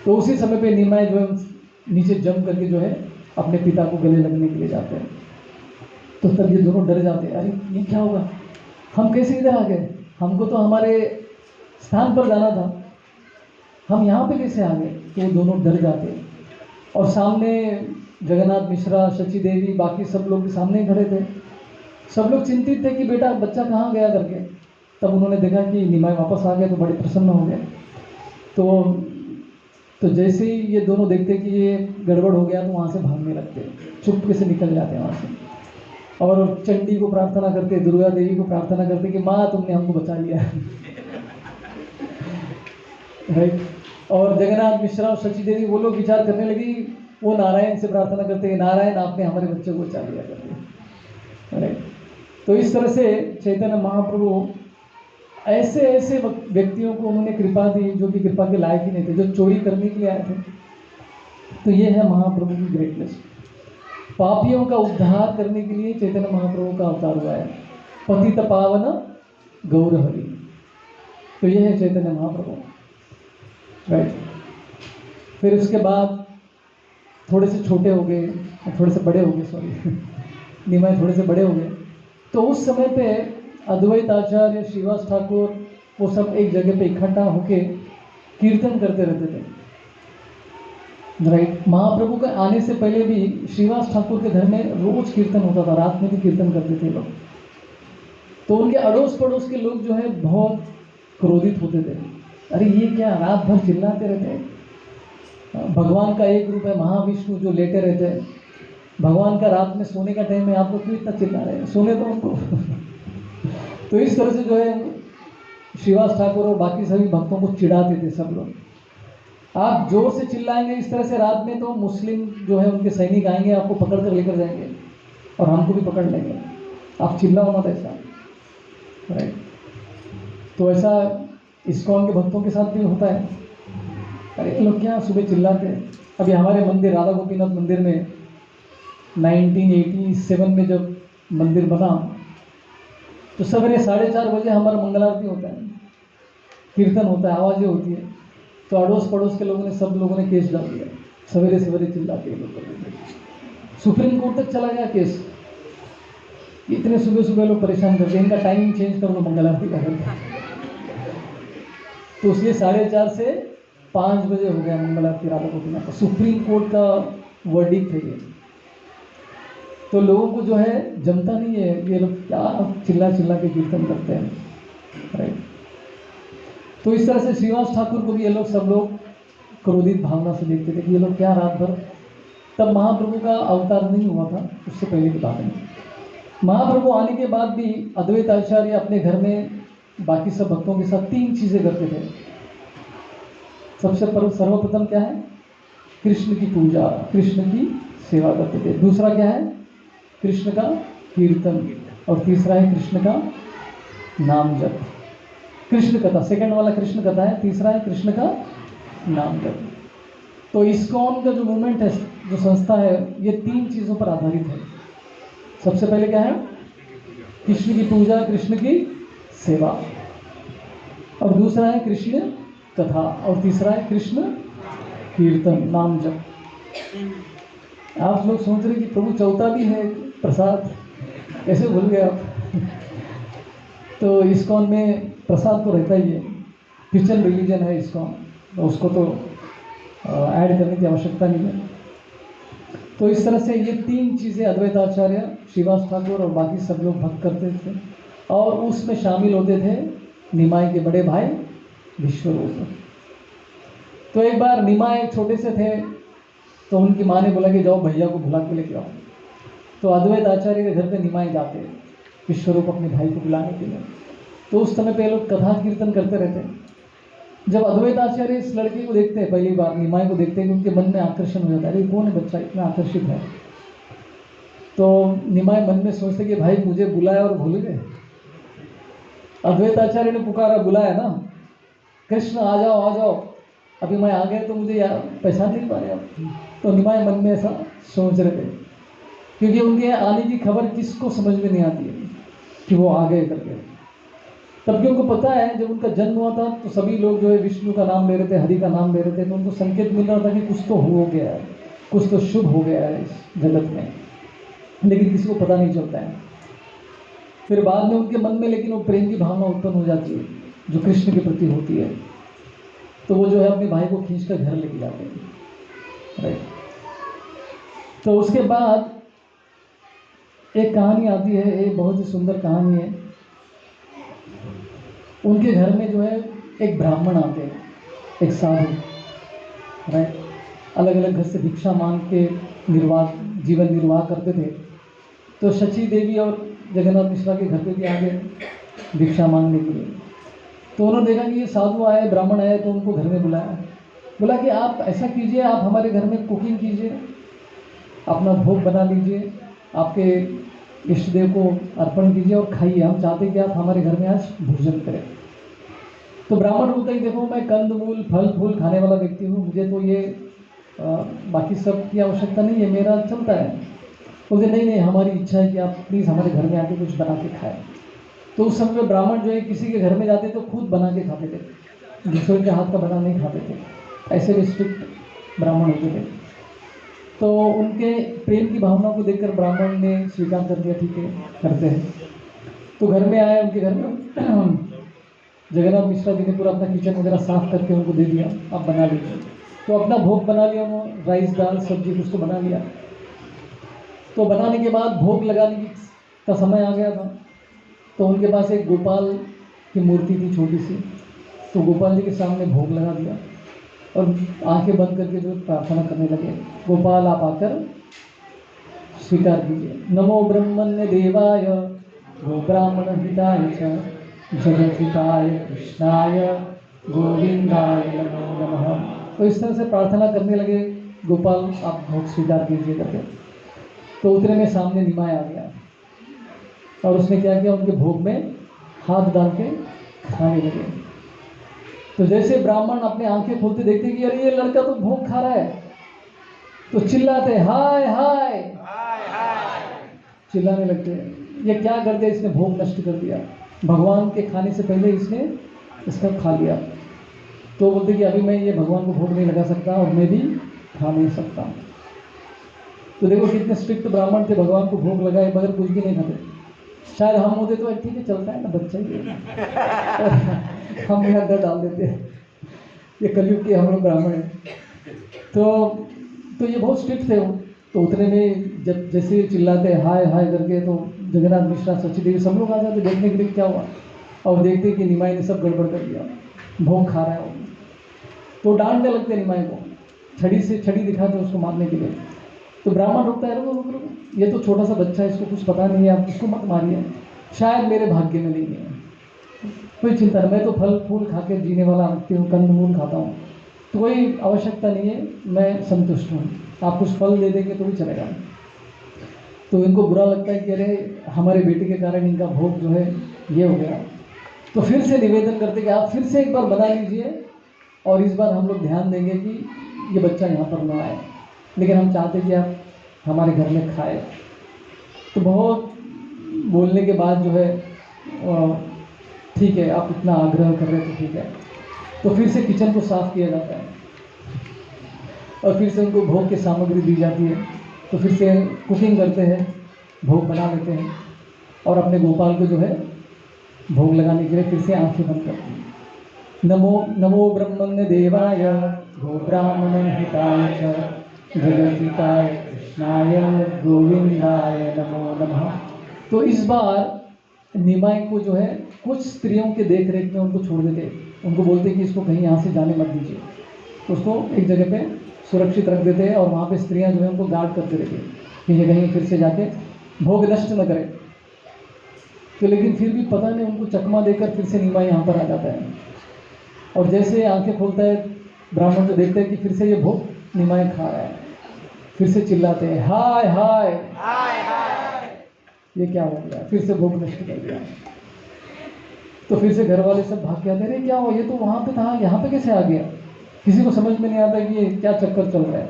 तो उसी समय पे निमाई जो है नीचे जम करके जो है अपने पिता को गले लगने के लिए जाते हैं। तो तब ये दोनों डर जाते हैं, अरे ये क्या होगा, हम कैसे इधर आ गए, हमको तो हमारे स्थान पर जाना था, हम यहाँ पे कैसे आ गए। तो वो दोनों डर जाते हैं, और सामने जगन्नाथ मिश्रा, शची देवी, बाकी सब लोग भी सामने ही खड़े थे। सब लोग चिंतित थे कि बेटा बच्चा कहाँ गया करके। तब उन्होंने देखा कि निमाई वापस आ गया तो बड़े प्रसन्न हो गए। तो तो जैसे ही ये दोनों देखते कि ये गड़बड़ हो गया तो वहाँ से भागने लगते, चुपके से निकल जाते हैं वहाँ से, और चंडी को प्रार्थना करते, दुर्गा देवी को प्रार्थना करते कि माँ तुमने हमको बचा लिया। राइट। और जगन्नाथ मिश्रा और शची देवी वो लोग विचार करने लगी, वो नारायण से प्रार्थना करते हैं, नारायण आपने हमारे बच्चे को बचा लिया करके। राइट। तो इस तरह से चैतन्य महाप्रभु ऐसे ऐसे व्यक्तियों को उन्होंने कृपा दी जो कि कृपा के लायक ही नहीं थे, जो चोरी करने के लिए आए थे। तो ये है महाप्रभु की ग्रेटनेस। पापियों का उद्धार करने के लिए चैतन्य महाप्रभु का अवतार हुआ है, पतित पावन गौरहरि। तो ये है चैतन्य महाप्रभु। राइट। फिर उसके बाद थोड़े से छोटे हो गए, थोड़े से बड़े हो गए, सॉरी निमाय थोड़े से बड़े हो गए। तो उस समय पे अद्वैत आचार्य, श्रीवास ठाकुर, वो सब एक जगह पे इकट्ठा होके कीर्तन करते रहते थे। राइट। महाप्रभु के आने से पहले भी श्रीवास ठाकुर के घर में रोज कीर्तन होता था, रात में भी कीर्तन करते थे लोग। तो उनके अड़ोस पड़ोस के लोग जो है बहुत क्रोधित होते थे, अरे ये क्या रात भर चिल्लाते रहते हैं, भगवान का एक रूप है महाविष्णु जो लेटे रहते हैं, भगवान का रात में सोने का टाइम है, आप लोग क्यों इतना चिल्ला रहे हैं, सोने दो उनको। तो इस तरह से जो है श्रीवास ठाकुर और बाकी सभी भक्तों को चिढ़ाते थे सब लोग, आप जोर से चिल्लाएंगे इस तरह से रात में तो मुस्लिम जो है उनके सैनिक आएंगे, आपको पकड़ कर लेकर जाएंगे और हमको भी पकड़ लेंगे, आप चिल्लाओ मत ऐसा। राइट। तो ऐसा इस्कॉन के भक्तों के साथ भी होता है, अरे लोग क्या सुबह चिल्लाते हैं। अभी हमारे मंदिर राधा गोपीनाथ मंदिर में 1987 में जब मंदिर बना तो सवेरे 4:30 बजे हमारा मंगल आरती होता है, कीर्तन होता है, आवाज़ें होती है। तो अड़ोस पड़ोस के लोगों ने, सब लोगों ने केस डाल दिया, सवेरे सवेरे चिल्लाते हैं लोग। सुप्रीम कोर्ट तक चला गया केस, इतने सुबह सुबह लोग परेशान करते हैं, इनका टाइमिंग चेंज कर लो मंगल आरती का करके। तो इसलिए 4:30 से 5 बजे हो गया मंगल आरती राधा गोपीनाथ का, सुप्रीम कोर्ट का वर्डिक्ट है ये। तो लोगों को जो है जमता नहीं है, ये लोग क्या चिल्ला चिल्ला के कीर्तन करते हैं। राइट। तो इस तरह से श्रीवास ठाकुर को भी ये लोग सब लोग क्रोधित भावना से देखते थे कि ये लोग क्या रात भर, तब महाप्रभु का अवतार नहीं हुआ था, उससे पहले की बात है। महाप्रभु आने के बाद भी अद्वैत आचार्य अपने घर में बाकी सब भक्तों के साथ 3 चीज़ें करते थे। सबसे सर्वप्रथम क्या है, कृष्ण की पूजा, कृष्ण की सेवा करते थे। दूसरा क्या है, कृष्ण का कीर्तन, और तीसरा है कृष्ण का नाम जप, कृष्ण कथा। सेकंड वाला कृष्ण कथा है, तीसरा है कृष्ण का नाम जप। तो इस्कॉन का जो मूवमेंट है, जो संस्था है, ये 3 चीज़ों पर आधारित है। सबसे पहले क्या है, कृष्ण की पूजा, कृष्ण की सेवा, और दूसरा है कृष्ण कथा, और तीसरा है कृष्ण कीर्तन, नाम जप। आप लोग सोच रहे कि प्रभु चौथा भी है प्रसाद, कैसे भूल गए आप। तो इस्कॉन में प्रसाद तो रहता ही है, क्रिश्चियन रिलीजन है इस्कॉन, तो उसको तो ऐड करने की आवश्यकता नहीं है। तो इस तरह से ये 3 चीज़ें अद्वैताचार्य, श्रीवास ठाकुर और बाकी सब लोग भक्त करते थे, और उसमें शामिल होते थे निमाय के बड़े भाई विश्वरूप। तो एक बार निमाय छोटे से थे, तो उनकी माँ ने बोला कि जाओ भैया को बुला के लेके आओ। तो अद्वैत आचार्य के घर पे निमाय जाते विश्वरूप अपने भाई को बुलाने के लिए। तो उस समय पे लोग कथा कीर्तन करते रहते। जब अद्वैत आचार्य इस लड़के को देखते हैं, पहली बार निमाय को देखते हैं, उनके मन में आकर्षण हो जाता है, अरे कौन है बच्चा इतना आकर्षित है। तो निमाय मन में सोचते कि भाई मुझे बुलाया और भूल गए। अद्वैत आचार्य ने पुकारा, बुलाया ना, कृष्ण आ जाओ आ जाओ, अभी मैं आ गए तो मुझे पहचान नहीं पा रहे आप। तो निमाय मन में ऐसा सोच रहे थे, क्योंकि उनके आने की खबर किसको समझ में नहीं आती है कि वो आ गए करके। तब कि उनको पता है जब उनका जन्म हुआ था तो सभी लोग जो है विष्णु का नाम ले रहे थे, हरि का नाम ले रहे थे, तो उनको संकेत मिल रहा था कि कुछ तो हो गया है, कुछ तो शुभ हो गया है इस जगत में, लेकिन किसी को पता नहीं चलता है। फिर बाद में उनके मन में लेकिन वो प्रेम की भावना उत्पन्न हो जाती है जो कृष्ण के प्रति होती है। तो वो जो है अपने भाई को खींच कर घर लेके जाते हैं। राइट। तो उसके बाद एक कहानी आती है, एक बहुत ही सुंदर कहानी है। उनके घर में जो है एक ब्राह्मण आते हैं, एक साधु। राइट, अलग अलग घर से भिक्षा मांग के जीवन निर्वाह करते थे। तो शची देवी और जगन्नाथ मिश्रा के घर पे भी आ गए भिक्षा मांगने के लिए। तो उन्होंने देखा कि ये साधु आए, ब्राह्मण आए, तो उनको घर में बुलाया, बोला कि आप ऐसा कीजिए, आप हमारे घर में कुकिंग कीजिए, अपना भोग बना लीजिए, आपके इष्ट देव को अर्पण कीजिए और खाइए, हम चाहते हैं कि आप हमारे घर में आज भोजन करें। तो ब्राह्मण बोलता है देखो मैं कंद मूल फल फूल खाने वाला व्यक्ति हूँ, मुझे तो ये बाकी सब की आवश्यकता नहीं है, मेरा चलता है। बोलते नहीं नहीं, हमारी इच्छा है कि आप प्लीज़ हमारे घर में आके कुछ बना के खाएं। तो उस समय में ब्राह्मण जो है किसी के घर में जाते तो खुद बना के खाते थे, दूसरे के हाथ का बना नहीं खाते थे, ऐसे भी स्ट्रिक्ट ब्राह्मण होते थे। तो उनके प्रेम की भावना को देखकर ब्राह्मण ने स्वीकार कर दिया, ठीक है करते हैं। तो घर में आए, उनके घर में जगन्नाथ मिश्रा जी ने पूरा अपना किचन वगैरह साफ करके उनको दे दिया, आप बना लीजिए। तो अपना भोग बना लिया उन्होंने, राइस दाल सब्जी कुछ तो बना लिया। तो बनाने के बाद भोग लगाने का समय आ गया था। तो उनके पास एक गोपाल की मूर्ति थी छोटी सी, तो गोपाल जी के सामने भोग लगा दिया और आंखें बंद करके जो प्रार्थना करने लगे, गोपाल आप आकर स्वीकार कीजिए। नमो ब्रह्मण्य देवाय गो ब्राह्मण हिताय च जगद्धिताय कृष्णाय गोविंदाय नमो नमः। तो इस तरह से प्रार्थना करने लगे, गोपाल आप भोग स्वीकार कीजिए करके। तो उतने में सामने निमाय आ गया और उसने क्या किया, उनके भोग में हाथ डाल के खाने लगे। तो जैसे ब्राह्मण अपने आंखें खोलते देखते कि अरे ये लड़का तो भोग खा रहा है, तो चिल्लाते हाय हाय, चिल्लाने लगते हैं ये क्या कर दिया, इसने भोग नष्ट कर दिया, भगवान के खाने से पहले इसने इसका खा लिया। तो बोलते कि अभी मैं ये भगवान को भोग नहीं लगा सकता और मैं भी खा नहीं सकता। तो देखो कितने स्ट्रिक्ट ब्राह्मण थे, भगवान को भोग लगाए मगर कुछ भी नहीं खाते। शायद हम होते तो ठीक है चलता है ना, बच्चा ही है हम यहाँ डर डाल देते हैं, ये कलयुग के हम लोग ब्राह्मण हैं। तो ये बहुत स्ट्रिक्ट थे। तो उतने में जब जैसे चिल्लाते हाय हाय करके, तो जगन्नाथ मिश्रा सची देवी सब लोग आ जाते देखने के लिए क्या हुआ, और देखते कि निमाई ने सब गड़बड़ कर दिया, भोग खा रहा है वो। तो डांटने लगते निमाई को, छड़ी दिखाते उसको मारने के लिए। तो ब्राह्मण रुकता है, रुको रुको रुको, ये तो छोटा सा बच्चा है, इसको कुछ पता नहीं है, आप इसको मत मारिए, शायद मेरे भाग्य में नहीं है, कोई चिंता नहीं, मैं तो फल फूल खा के जीने वाला व्यक्ति हूँ, कंद मूल खाता हूँ, तो कोई आवश्यकता नहीं है, मैं संतुष्ट हूँ, आप कुछ फल दे देंगे तो भी चलेगा। तो इनको बुरा लगता है कि अरे हमारे बेटे के कारण इनका भोग जो है ये हो गया। तो फिर से निवेदन करते कि आप फिर से एक बार बना लीजिए और इस बार हम लोग ध्यान देंगे कि ये बच्चा यहाँ पर ना आए, लेकिन हम चाहते कि आप हमारे घर में खाए। तो बहुत बोलने के बाद जो है ठीक है आप इतना आग्रह कर रहे तो ठीक है। तो फिर से किचन को साफ किया जाता है और फिर से उनको भोग की सामग्री दी जाती है। तो फिर से कुकिंग करते हैं, भोग बना लेते हैं और अपने गोपाल को जो है भोग लगाने के लिए फिर से आंखें बंद करते हैं। नमो नमो ब्रह्मण्य देवाय गो ब्राह्मण हिताय च जगद्धिताय कृष्णाय गोविंदाय नमो नमः। तो इस बार निमाई को जो है कुछ स्त्रियों के देख रेख में उनको छोड़ देते, उनको बोलते कि इसको कहीं यहाँ से जाने मत दीजिए, तो उसको एक जगह पे सुरक्षित रख देते हैं और वहाँ पे स्त्रियाँ जो है उनको गार्ड करते रहती है कि ये कहीं फिर से जाके भोग नष्ट न करे। तो लेकिन फिर भी पता नहीं उनको चकमा देकर फिर से निमाई यहाँ पर आ जाता है और जैसे आंखें खोलता है ब्राह्मण तो देखते हैं कि फिर से ये भोग निमाई खा रहा है, फिर से चिल्लाते हैं हाय हाय हाय हाय, ये क्या हो गया, फिर से भोग नष्ट कर दिया। तो फिर से घर वाले सब भाग के आते हैं, अरे क्या हो, ये तो वहाँ पे था, यहाँ पे कैसे आ गया, किसी को समझ में नहीं आता कि ये क्या चक्कर चल रहा है।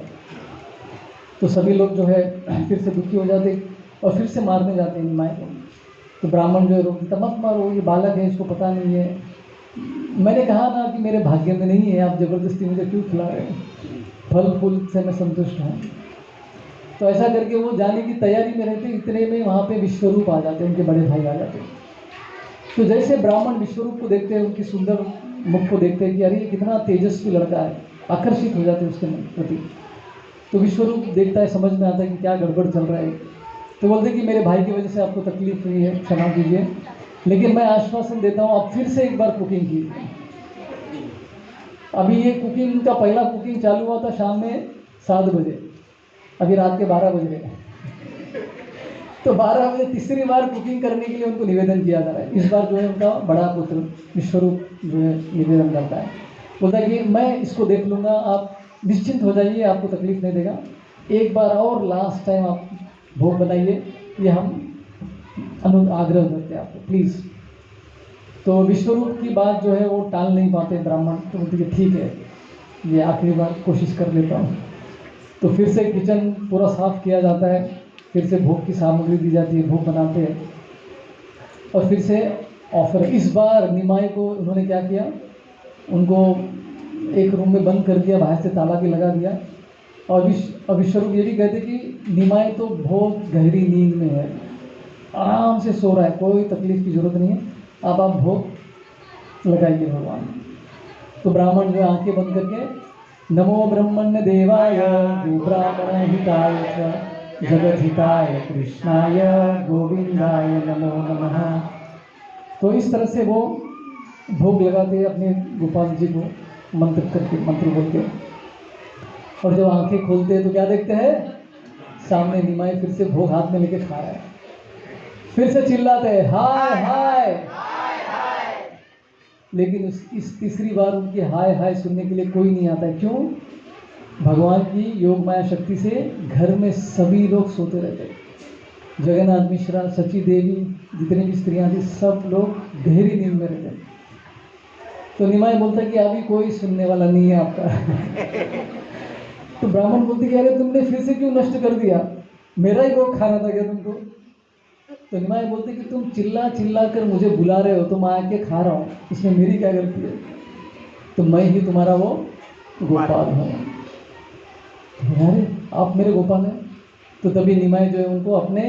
तो सभी लोग जो है फिर से दुखी हो जाते और फिर से मारने जाते हैं निमाई को। तो ब्राह्मण जो है रोकता, मत मारो, ये बालक है, इसको पता नहीं है, मैंने कहा ना कि मेरे भाग्य में नहीं है, आप जबरदस्ती मुझे क्यों खिला रहे हैं, फल फूल से मैं संतुष्ट हूँ। तो ऐसा करके वो जाने की तैयारी में रहते, इतने में वहाँ पे विश्वरूप आ जाते, उनके बड़े भाई आ जाते। तो जैसे ब्राह्मण विश्वरूप को देखते हैं, उनकी सुंदर मुख को देखते हैं कि अरे ये कितना तेजस्वी लड़का है, आकर्षित हो जाते हैं उसके प्रति। तो विश्वरूप देखता है, समझ में आता है कि क्या गड़बड़ चल रहा है। तो बोलते कि मेरे भाई की वजह से आपको तकलीफ हुई है, क्षमा कीजिए, लेकिन मैं आश्वासन देता हूँ आप फिर से एक बार कुकिंग कीजिए, अभी ये कुकिंग का पहला कुकिंग चालू हुआ था शाम में 7 बजे, अभी रात के 12 बज रहे हैं। तो 12 बजे तीसरी बार कुकिंग करने के लिए उनको निवेदन किया जा रहा है। इस बार जो है उनका बड़ा पुत्र विश्वरूप जो है निवेदन करता है, बोलता है कि मैं इसको देख लूँगा, आप निश्चिंत हो जाइए, आपको तकलीफ नहीं देगा, एक बार और लास्ट टाइम आप भोग बनाइए, ये हम आग्रह करते हैं आपको, प्लीज़। तो विश्वरूप की बात जो है वो टाल नहीं पाते ब्राह्मण, तो बोलते कि ठीक है, ये आखिरी बार कोशिश कर लेता हूँ। तो फिर से किचन पूरा साफ किया जाता है, फिर से भोग की सामग्री दी जाती है, भोग बनाते हैं और फिर से ऑफर। इस बार निमाई को उन्होंने क्या किया, उनको एक रूम में बंद कर दिया, बाहर से ताला भी लगा दिया। और विश्वरूप ये भी कहते कि निमाई तो बहुत गहरी नींद में है, आराम से सो रहा है, कोई तकलीफ की जरूरत नहीं है, अब आप भोग लगाइए भगवान। तो ब्राह्मण जो आंखें बंद करके नमो ब्रह्मण्य देवाय ब्राह्मण हिताय जगत हिताय कृष्णाय गोविंदाय नमो नमः। तो इस तरह से वो भोग लगाते हैं अपने गोपाल जी को मंत्र करके, मंत्र बोल के। और जब आंखें खोलते हैं तो क्या देखते हैं, सामने निमाई फिर से भोग हाथ में लेके खा रहा है, फिर से चिल्लाते हैं हाय हाय। लेकिन इस तीसरी बार उनकी हाय हाय सुनने के लिए कोई नहीं आता है। क्यों? भगवान की योग माया शक्ति से घर में सभी लोग सोते रहते, जगन्नाथ मिश्रा, सची देवी, जितनी भी स्त्रियां थी, सब लोग गहरी नींद में रहते। तो निमाई बोलता है कि अभी कोई सुनने वाला नहीं है आपका। तो ब्राह्मण बोलते कि अरे तुमने फिर से क्यों नष्ट कर दिया, मेरा ही भोग खाना था क्या तुमको? तो निमाई बोलते कि तुम चिल्ला चिल्ला कर मुझे बुला रहे हो, तो मैं आके खा रहा हूँ, इसमें मेरी क्या गलती है? तो मैं ही तुम्हारा वो गोपाल हूँ। अरे आप मेरे गोपाल हैं? तो तभी निमाई जो है उनको अपने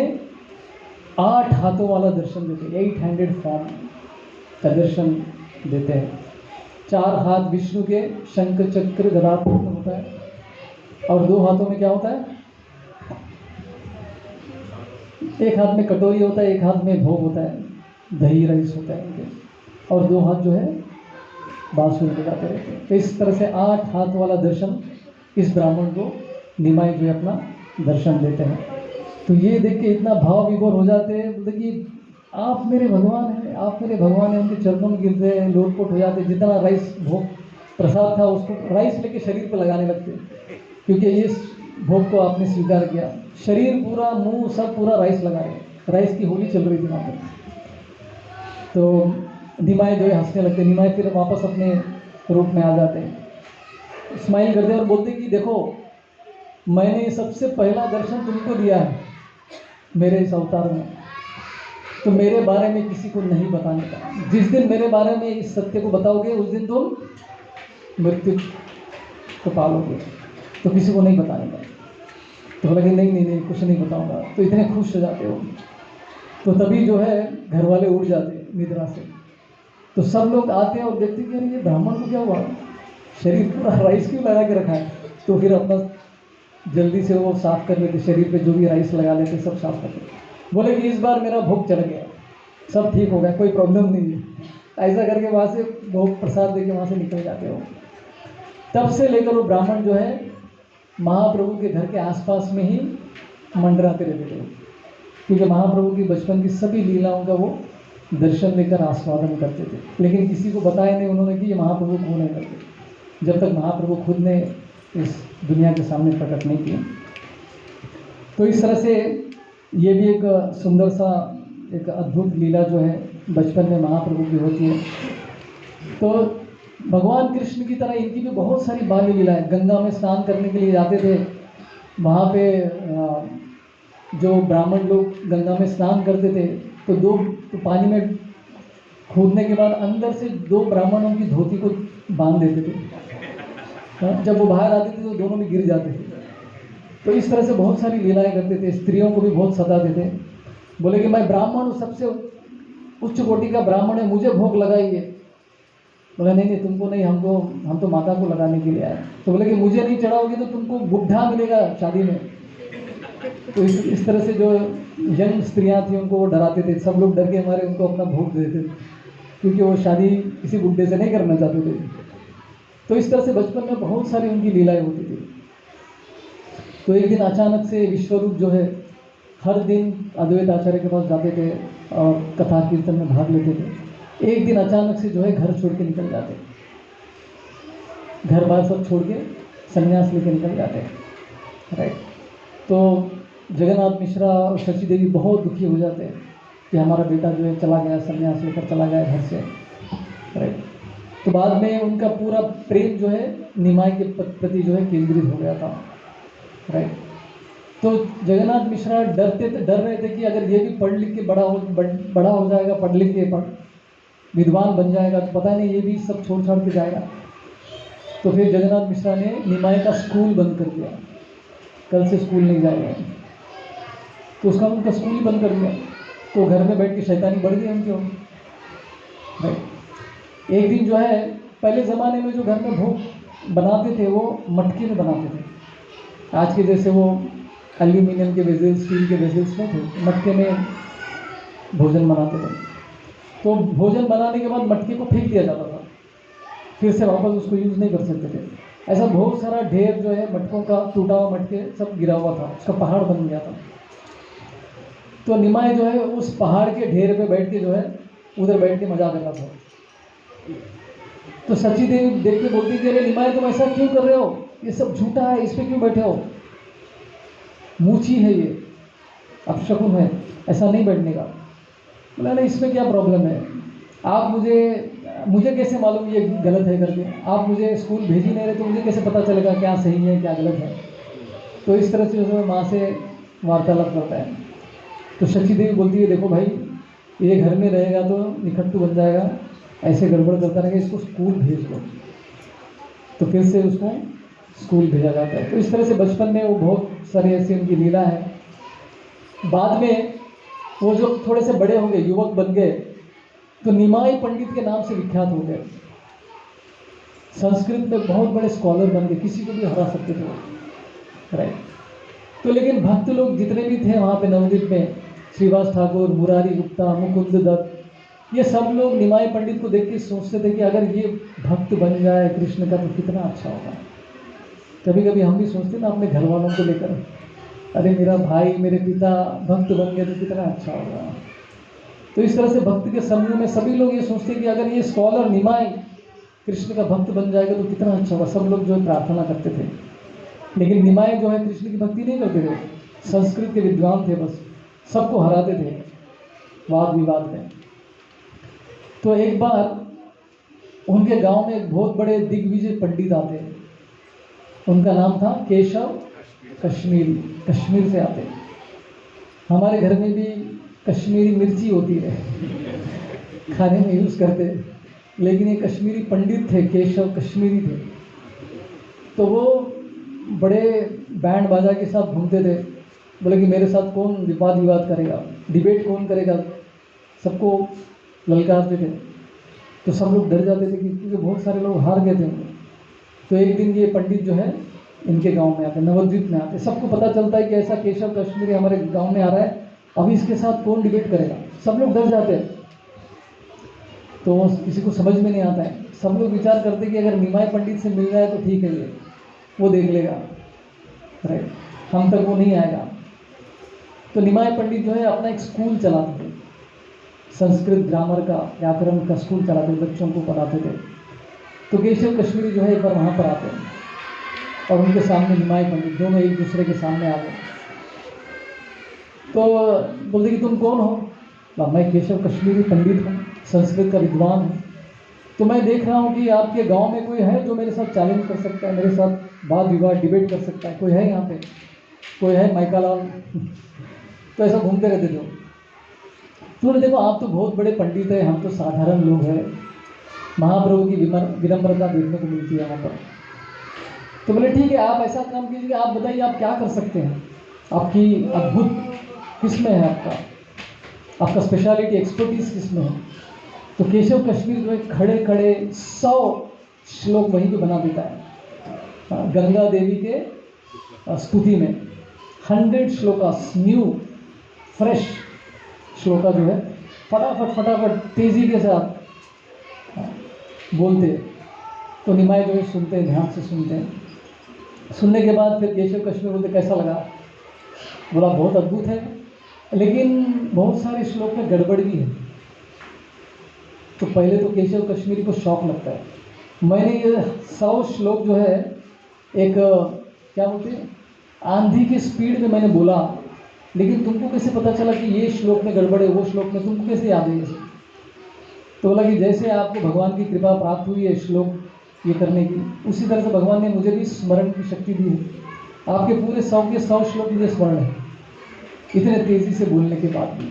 8 हाथों वाला दर्शन देते हैं, 8 हैंडेड फॉर्म का दर्शन देते हैं। 4 हाथ विष्णु के शंख चक्र गदा होता है, और 2 हाथों में क्या होता है, एक हाथ में कटोरी होता है, एक हाथ में भोग होता है, दही राइस होता है उनके, और 2 हाथ जो है बांसुरी बजाते रहते हैं। तो इस तरह से 8 हाथ वाला दर्शन इस ब्राह्मण को निमाई जो है अपना दर्शन देते हैं। तो ये देख के इतना भाव विभोर हो जाते हैं, बोलते कि आप मेरे भगवान हैं, आप मेरे भगवान हैं। उनके चरणों में गिरते हैं, लोटपोट हो जाते हैं, जितना राइस भोग प्रसाद था उसको राइस लेके शरीर पर लगाने लगते हैं, क्योंकि ये भोग को आपने स्वीकार किया। शरीर पूरा, मुंह सब पूरा राइस लगा रहे, राइस की होली चल रही थी वहाँ पर। तो निमाई जो है हंसने लगते, निमाई फिर वापस अपने रूप में आ जाते हैं, स्माइल करते हैं और बोलते कि देखो मैंने सबसे पहला दर्शन तुमको दिया है मेरे इस अवतार में, तो मेरे बारे में किसी को नहीं बताने का। जिस दिन मेरे बारे में इस सत्य को बताओगे उस दिन तुम मृत्यु को पालोगे, तो किसी को नहीं बताने का। तो बोला कि नहीं नहीं नहीं कुछ नहीं बताऊंगा। तो इतने खुश हो जाते हो। तो तभी जो है घर वाले उठ जाते निद्रा से, तो सब लोग आते हैं और देखते कि अरे ये ब्राह्मण को क्या हुआ, शरीर पूरा राइस क्यों लगा के रखा है। तो फिर अपना जल्दी से वो साफ कर लेते, शरीर पे जो भी राइस लगा लेते सब साफ कर लेते। बोले कि इस बार मेरा भोग चल गया, सब ठीक हो गया, कोई प्रॉब्लम नहीं है। ऐसा करके वहाँ से भोग प्रसाद दे के वहाँ से निकल जाते हो। तब से लेकर वो ब्राह्मण जो है महाप्रभु के घर के आसपास में ही मंडराते रहते थे, क्योंकि महाप्रभु की बचपन की सभी लीलाओं का वो दर्शन लेकर आस्वादन करते थे। लेकिन किसी को बताया नहीं उन्होंने कि ये महाप्रभु कौन है करके, जब तक महाप्रभु खुद ने इस दुनिया के सामने प्रकट नहीं किया। तो इस तरह से ये भी एक सुंदर सा एक अद्भुत लीला जो है बचपन में महाप्रभु की होती है। तो भगवान कृष्ण की तरह इनकी भी बहुत सारी बाल्य लीलाएं। गंगा में स्नान करने के लिए जाते थे, वहाँ पे जो ब्राह्मण लोग गंगा में स्नान करते थे तो पानी में कूदने के बाद अंदर से 2 ब्राह्मणों की धोती को बांध देते थे। जब वो बाहर आते थे तो दोनों में गिर जाते थे। तो इस तरह से बहुत सारी लीलाएं करते थे। स्त्रियों को भी बहुत सताते थे। बोले कि मैं ब्राह्मण हूँ, सबसे उच्च कोटि का ब्राह्मण है, मुझे भोग लगाइए। बोला नहीं नहीं तुमको नहीं, हम तो माता को लगाने के लिए आए। तो बोले कि मुझे नहीं चढ़ाओगे तो तुमको बुढ़ा मिलेगा शादी में। तो इस तरह से जो यंग स्त्रियां थी उनको वो डराते थे। सब लोग डर के हमारे उनको अपना भोग देते थे, क्योंकि वो शादी किसी बुढ़े से नहीं करना चाहते थे। तो इस तरह से बचपन में बहुत सारी उनकी लीलाएं होती थी। तो एक दिन अचानक से विश्वरूप जो है हर दिन अद्वैत आचार्य के पास जाते थे और कथा कीर्तन में भाग लेते थे। एक दिन अचानक से जो है घर छोड़ के निकल जाते, घर बार सब छोड़ के संन्यास लेके निकल जाते, राइट। तो जगन्नाथ मिश्रा और शची देवी बहुत दुखी हो जाते हैं कि हमारा बेटा जो है चला गया, संन्यास लेकर चला गया घर से, राइट। तो बाद में उनका पूरा प्रेम जो है निमाई के प्रति जो है केंद्रित हो गया था, राइट। तो जगन्नाथ मिश्रा डर रहे थे कि अगर ये भी पढ़ लिख के बड़ा हो जाएगा, पढ़ लिख के विद्वान बन जाएगा, तो पता नहीं ये भी सब छोड़ छाड़ के जाएगा। तो फिर जगन्नाथ मिश्रा ने निमाई का स्कूल बंद कर दिया, कल से स्कूल नहीं जाएगा, तो उसका उनका स्कूल ही बंद कर दिया। तो घर में बैठ के शैतानी बढ़ गई उनकी, राइट। एक दिन जो है पहले ज़माने में जो घर में भोग बनाते थे वो मटके में बनाते थे, आज के जैसे वो एल्यूमिनियम के वेजल्स, स्टील के वेजल्स में थे, मटके में भोजन बनाते थे। तो भोजन बनाने के बाद मटके को फेंक दिया जाता था, फिर से वापस उसको यूज़ नहीं कर सकते थे। ऐसा बहुत सारा ढेर जो है मटकों का, टूटा हुआ मटके सब गिरा हुआ था, उसका पहाड़ बन गया था। तो निमाई जो है उस पहाड़ के ढेर पे बैठ के जो है उधर बैठ के मजा कर रहा था। तो सची देवी देख के बोलती कि अरे निमाई तुम ऐसा क्यों कर रहे हो, ये सब झूठा है, इस पे क्यों बैठे हो, मूची है ये, अपशकुन है, ऐसा नहीं बैठने का। बोला नहीं इसमें क्या प्रॉब्लम है, आप मुझे कैसे मालूम ये गलत है करके, आप मुझे स्कूल भेज ही नहीं रहे तो मुझे कैसे पता चलेगा क्या सही है क्या गलत है। तो इस तरह से जो माँ से वार्तालाप करता है। तो शची देवी बोलती है देखो भाई ये घर में रहेगा तो निखट्टू बन जाएगा, ऐसे गड़बड़ करता रहेगा, इसको स्कूल भेज दो। तो फिर से उसको स्कूल भेजा जाता है। तो इस तरह से बचपन में वो बहुत सारी ऐसी उनकी लीला है। बाद में वो जो थोड़े से बड़े हो गए, युवक बन गए, तो निमाई पंडित के नाम से विख्यात हो गए। संस्कृत में बहुत बड़े स्कॉलर बन गए, किसी को भी हरा सकते थे, राइट। तो लेकिन भक्त लोग जितने भी थे वहाँ पे नवद्वीप में, श्रीवास ठाकुर, मुरारी गुप्ता, मुकुंद दत्त, ये सब लोग निमाई पंडित को देख के सोचते थे कि अगर ये भक्त बन जाए कृष्ण का तो कितना अच्छा होगा। कभी कभी हम भी सोचते ना अपने घर वालों को लेकर, अरे मेरा भाई, मेरे पिता भक्त बन गए तो कितना अच्छा होगा। तो इस तरह से भक्त के समूह में सभी लोग ये सोचते कि अगर ये स्कॉलर निमाई कृष्ण का भक्त बन जाएगा तो कितना अच्छा होगा। सब लोग जो है प्रार्थना करते थे, लेकिन निमाई जो है कृष्ण की भक्ति नहीं करते थे, संस्कृत के विद्वान थे, बस सबको हराते थे वाद विवाद में। तो एक बार उनके गांव में एक बहुत बड़े दिग्विजय पंडित आते हैं, उनका नाम था केशव कश्मीरी, कश्मीर से आते। हमारे घर में भी कश्मीरी मिर्ची होती है खाने में यूज़ करते, लेकिन ये कश्मीरी पंडित थे, केशव कश्मीरी थे। तो वो बड़े बैंड बाजा के साथ घूमते थे, बोले कि मेरे साथ कौन विवाद विवाद करेगा, डिबेट कौन करेगा, सबको ललकारते थे। तो सब लोग डर जाते थे क्योंकि बहुत सारे लोग हार गए थे। तो एक दिन ये पंडित जो है इनके गांव में आते, नवद्वीप में आते, सबको पता चलता है कि ऐसा केशव कश्मीरी हमारे गांव में आ रहा है, अभी इसके साथ कौन डिबेट करेगा। सब लोग डर जाते हैं, तो किसी को समझ में नहीं आता है। सब लोग विचार करते हैं कि अगर निमाई पंडित से मिल जाए तो ठीक है, ये वो देख लेगा, राइट, हम तक वो नहीं आएगा। तो निमाई पंडित जो है अपना एक स्कूल चलाते थे, संस्कृत ग्रामर का, व्याकरण का स्कूल चलाते थे, बच्चों को पढ़ाते थे। तो केशव कश्मीरी जो है एक बार वहाँ पर आते हैं और उनके सामने निमाई पंडित, दोनों एक दूसरे के सामने आ गए। तो बोलते कि तुम कौन हो। मैं केशव कश्मीरी पंडित हूँ, संस्कृत का विद्वान हूँ। तो मैं देख रहा हूँ कि आपके गांव में कोई है जो मेरे साथ चैलेंज कर सकता है, मेरे साथ वाद विवाद डिबेट कर सकता है, कोई है यहाँ पे, कोई है माइकालाल तो ऐसा घूमते रहते थे। तो देखो आप तो बहुत बड़े पंडित हैं, हम तो साधारण लोग हैं, महाप्रभु की विनम्रता देखने को मिलती है यहाँ पर। तो बोले ठीक है, आप ऐसा काम कीजिए, आप बताइए आप क्या कर सकते हैं, आपकी अद्भुत किस में है, आपका स्पेशलिटी, एक्सपर्टीज किस में है। तो केशव कश्मीर जो है खड़े खड़े 100 श्लोक वहीं पे बना देता है, गंगा देवी के स्तुति में 100 श्लोका, न्यू फ्रेश श्लोका जो है फटाफट तेजी के साथ बोलते। तो निमाय जो है सुनते हैं, ध्यान से सुनते हैं। सुनने के बाद फिर केशव कश्मीर बोलते कैसा लगा? बोला बहुत अद्भुत है, लेकिन बहुत सारे श्लोक में गड़बड़ भी है। तो पहले तो केशव कश्मीरी को शौक लगता है, मैंने ये 100 श्लोक जो है एक क्या बोलते हैं आंधी की स्पीड में मैंने बोला, लेकिन तुमको कैसे पता चला कि ये श्लोक में गड़बड़ है, वो श्लोक में तुमको कैसे याद है? तो बोला कि जैसे आपको भगवान की कृपा प्राप्त हुई है श्लोक ये करने की, उसी तरह से भगवान ने मुझे भी स्मरण की शक्ति दी है। आपके पूरे 100 के 100 श्लोक मुझे स्मरण है, इतने तेज़ी से बोलने के बाद भी।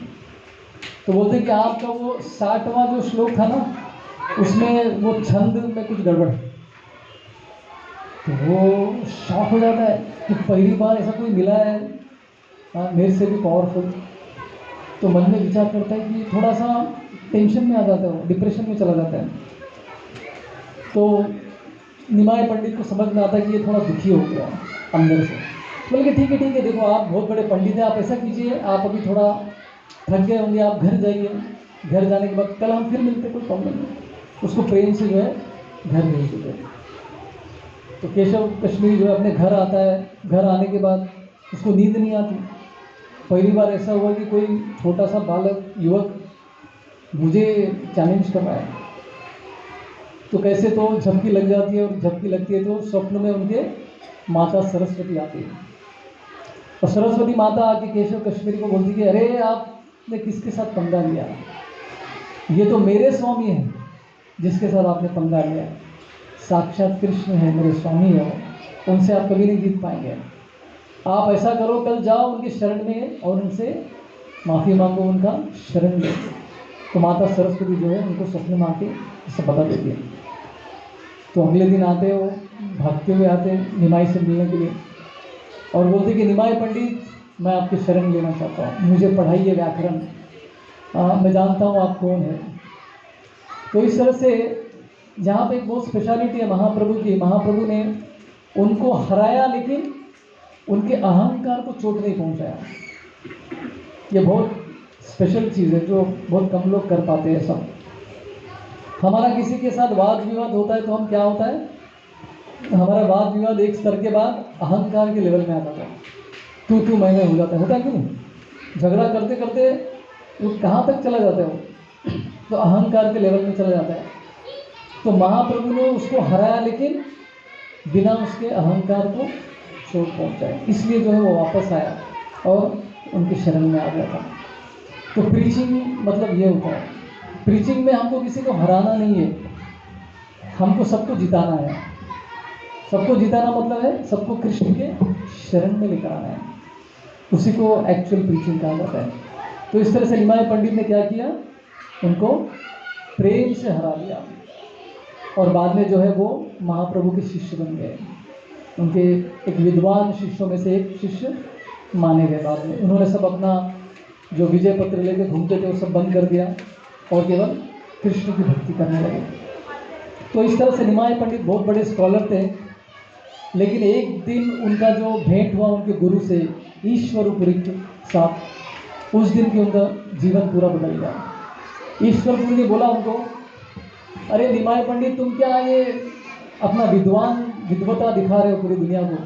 तो बोलते कि आपका वो 60वां जो श्लोक था ना, उसमें वो छंद में कुछ गड़बड़ है। तो वो शॉक हो जाता है कि पहली बार ऐसा कोई मिला है मेरे से भी पावरफुल। तो मन में विचार करता है कि थोड़ा सा टेंशन में आ जाता है, वो डिप्रेशन में चला जाता है। तो निमाय पंडित को समझ में आता है कि ये थोड़ा दुखी हो गया अंदर से। बोले कि ठीक है, देखो आप बहुत बड़े पंडित हैं, आप ऐसा कीजिए, आप अभी थोड़ा थक गए होंगे, आप घर जाइए, घर जाने के बाद कल हम फिर मिलते, कोई प्रॉब्लम नहीं। उसको प्रेम से जो है घर भेज देते। तो केशव कश्मीरी जो है अपने घर आता है, घर आने के बाद उसको नींद नहीं आती। पहली बार ऐसा हुआ कि कोई छोटा सा बालक युवक मुझे चैलेंज कर रहा है। तो कैसे तो झपकी लग जाती है, और झपकी लगती है तो स्वप्न में उनके माता सरस्वती आती है। और सरस्वती माता आके केशव कश्मीरी को बोलती कि अरे आपने किसके साथ पंगा लिया? ये तो मेरे स्वामी हैं जिसके साथ आपने पंगा लिया। साक्षात कृष्ण है, मेरे स्वामी है वो, उनसे आप कभी नहीं जीत पाएंगे। आप ऐसा करो, कल जाओ उनके शरण में और उनसे माफ़ी मांगो, उनका शरण लो। तो माता सरस्वती जो है उनको स्वप्न में आके इससे बता देती है। तो अगले दिन आते वो भागते हुए आते निमाई से मिलने के लिए, और बोलते कि निमाय पंडित मैं आपकी शरण लेना चाहता हूँ, मुझे पढ़ाइए व्याकरण, मैं जानता हूँ आप कौन है। तो इस तरह से जहाँ पे एक बहुत स्पेशलिटी है महाप्रभु की, महाप्रभु ने उनको हराया लेकिन उनके अहंकार को चोट नहीं पहुँचाया। ये बहुत स्पेशल चीज़ है जो बहुत कम लोग कर पाते हैं। सब हमारा किसी के साथ वाद विवाद होता है तो हम क्या होता है, हमारा वाद विवाद एक स्तर के बाद अहंकार के लेवल में आ जाता है, तू मैं हो जाता है, होता है कि नहीं? झगड़ा करते करते वो कहाँ तक चला जाता है वो, तो अहंकार के लेवल में चला जाता है। तो महाप्रभु ने उसको हराया लेकिन बिना उसके अहंकार को चोट पहुँचाए, इसलिए जो है वो वापस आया और उनके शरण में आ गया था। तो प्रीचिंग मतलब ये होता है, प्रीचिंग में हमको किसी को हराना नहीं है, हमको सबको जिताना है। सबको जिताना मतलब है सबको कृष्ण के शरण में लेकर आना है, उसी को एक्चुअल प्रीचिंग कहा जाता है। तो इस तरह से निमाय पंडित ने क्या किया, उनको प्रेम से हरा दिया, और बाद में जो है वो महाप्रभु के शिष्य बन गए। उनके एक विद्वान शिष्यों में से एक शिष्य माने गए। बाद में उन्होंने सब अपना जो विजय पत्र लेके घूमते थे वो सब बंद कर दिया और केवल कृष्ण की भक्ति करने लगे। तो इस तरह से निमाय पंडित बहुत बड़े स्कॉलर थे, लेकिन एक दिन उनका जो भेंट हुआ उनके गुरु से, ईश्वर पुरी साथ, उस दिन की उनका जीवन पूरा बदल गया। ईश्वर पुरी ने बोला उनको, अरे निमाय पंडित तुम क्या ये अपना विद्वता दिखा रहे हो पूरी दुनिया को,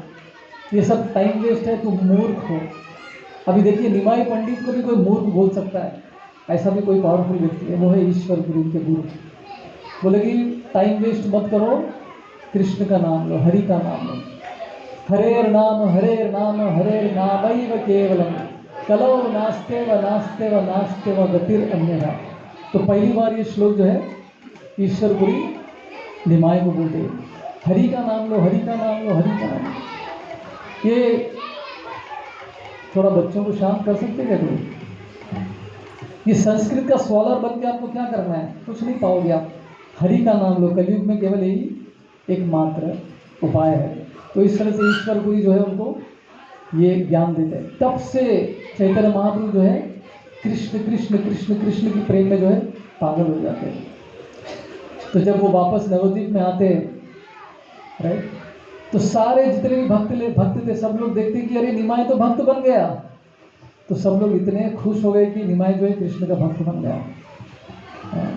ये सब टाइम वेस्ट है, तुम मूर्ख हो। अभी देखिए निमाय पंडित को भी कोई मूर्ख बोल सकता है, ऐसा भी कोई पावरफुल व्यक्ति है, वो है ईश्वर गुरु के गुरु। बोले कि टाइम वेस्ट मत करो, कृष्ण का नाम लो, हरि का नाम लो। हरेर नाम हरेर नामैव केवलम कलौ नास्ते व गतिर अन्यथा। तो पहली बार ये श्लोक जो है ईश्वर पुरी निमाय को बोलते हैं, हरि का नाम लो, हरि का नाम लो, हरि का नाम लो। ये थोड़ा बच्चों को शांत कर सकते क्या कोई? ये संस्कृत का स्कॉलर बन के आपको क्या करना है, कुछ नहीं पाओगे आप। हरि का नाम लो, कलयुग में केवल यही एकमात्र उपाय है। तो इस तरह से ईश्वर पुरी जो है उनको ये ज्ञान देते हैं। तब से चैतन्य महाप्रभु जो है कृष्ण कृष्ण कृष्ण कृष्ण की प्रेम में जो है पागल हो जाते हैं। तो जब वो वापस नवद्वीप में आते हैं, राइट, तो सारे जितने भी भक्त थे सब लोग देखते कि अरे निमाय तो भक्त बन गया। तो सब लोग इतने खुश हो गए कि निमाय जो है कृष्ण का भक्त बन गया।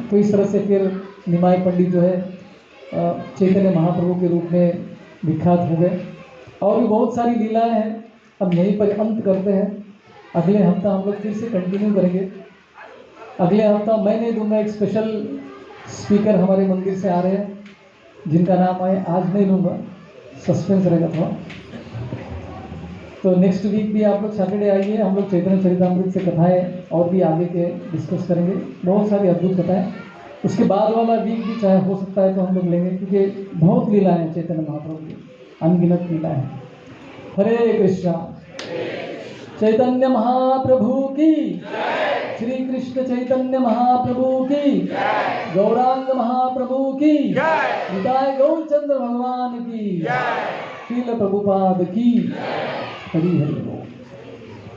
तो इस तरह से फिर निमाय पंडित जो है चैतन्य महाप्रभु के रूप में विख्यात हो गए। और भी बहुत सारी लीलाएं हैं। अब यहीं पर अंत करते हैं। अगले हफ्ता हम लोग फिर से कंटिन्यू करेंगे। अगले हफ्ता मैं नहीं दूंगा, एक स्पेशल स्पीकर हमारे मंदिर से आ रहे हैं जिनका नाम मैं आज नहीं लूँगा, सस्पेंस रहेगा थोड़ा। तो नेक्स्ट वीक भी आप लोग सैटरडे आइए, हम लोग चैतन्य चरितामृत से कथाएं और भी आगे के डिस्कस करेंगे, बहुत सारी अद्भुत कथाएं। उसके बाद वाला वीक भी चाहे हो सकता है तो हम लोग लेंगे, क्योंकि बहुत लीलाएं हैं चैतन्य महाप्रभु की, अनगिनत लीलाएं हैं। हरे कृष्णा। चैतन्य महाप्रभु की, श्री कृष्ण चैतन्य महाप्रभु की, गौरांग महाप्रभु की, निताय गौरचंद्र भगवान की, श्रील प्रभुपाद की। हरि हरि बोल।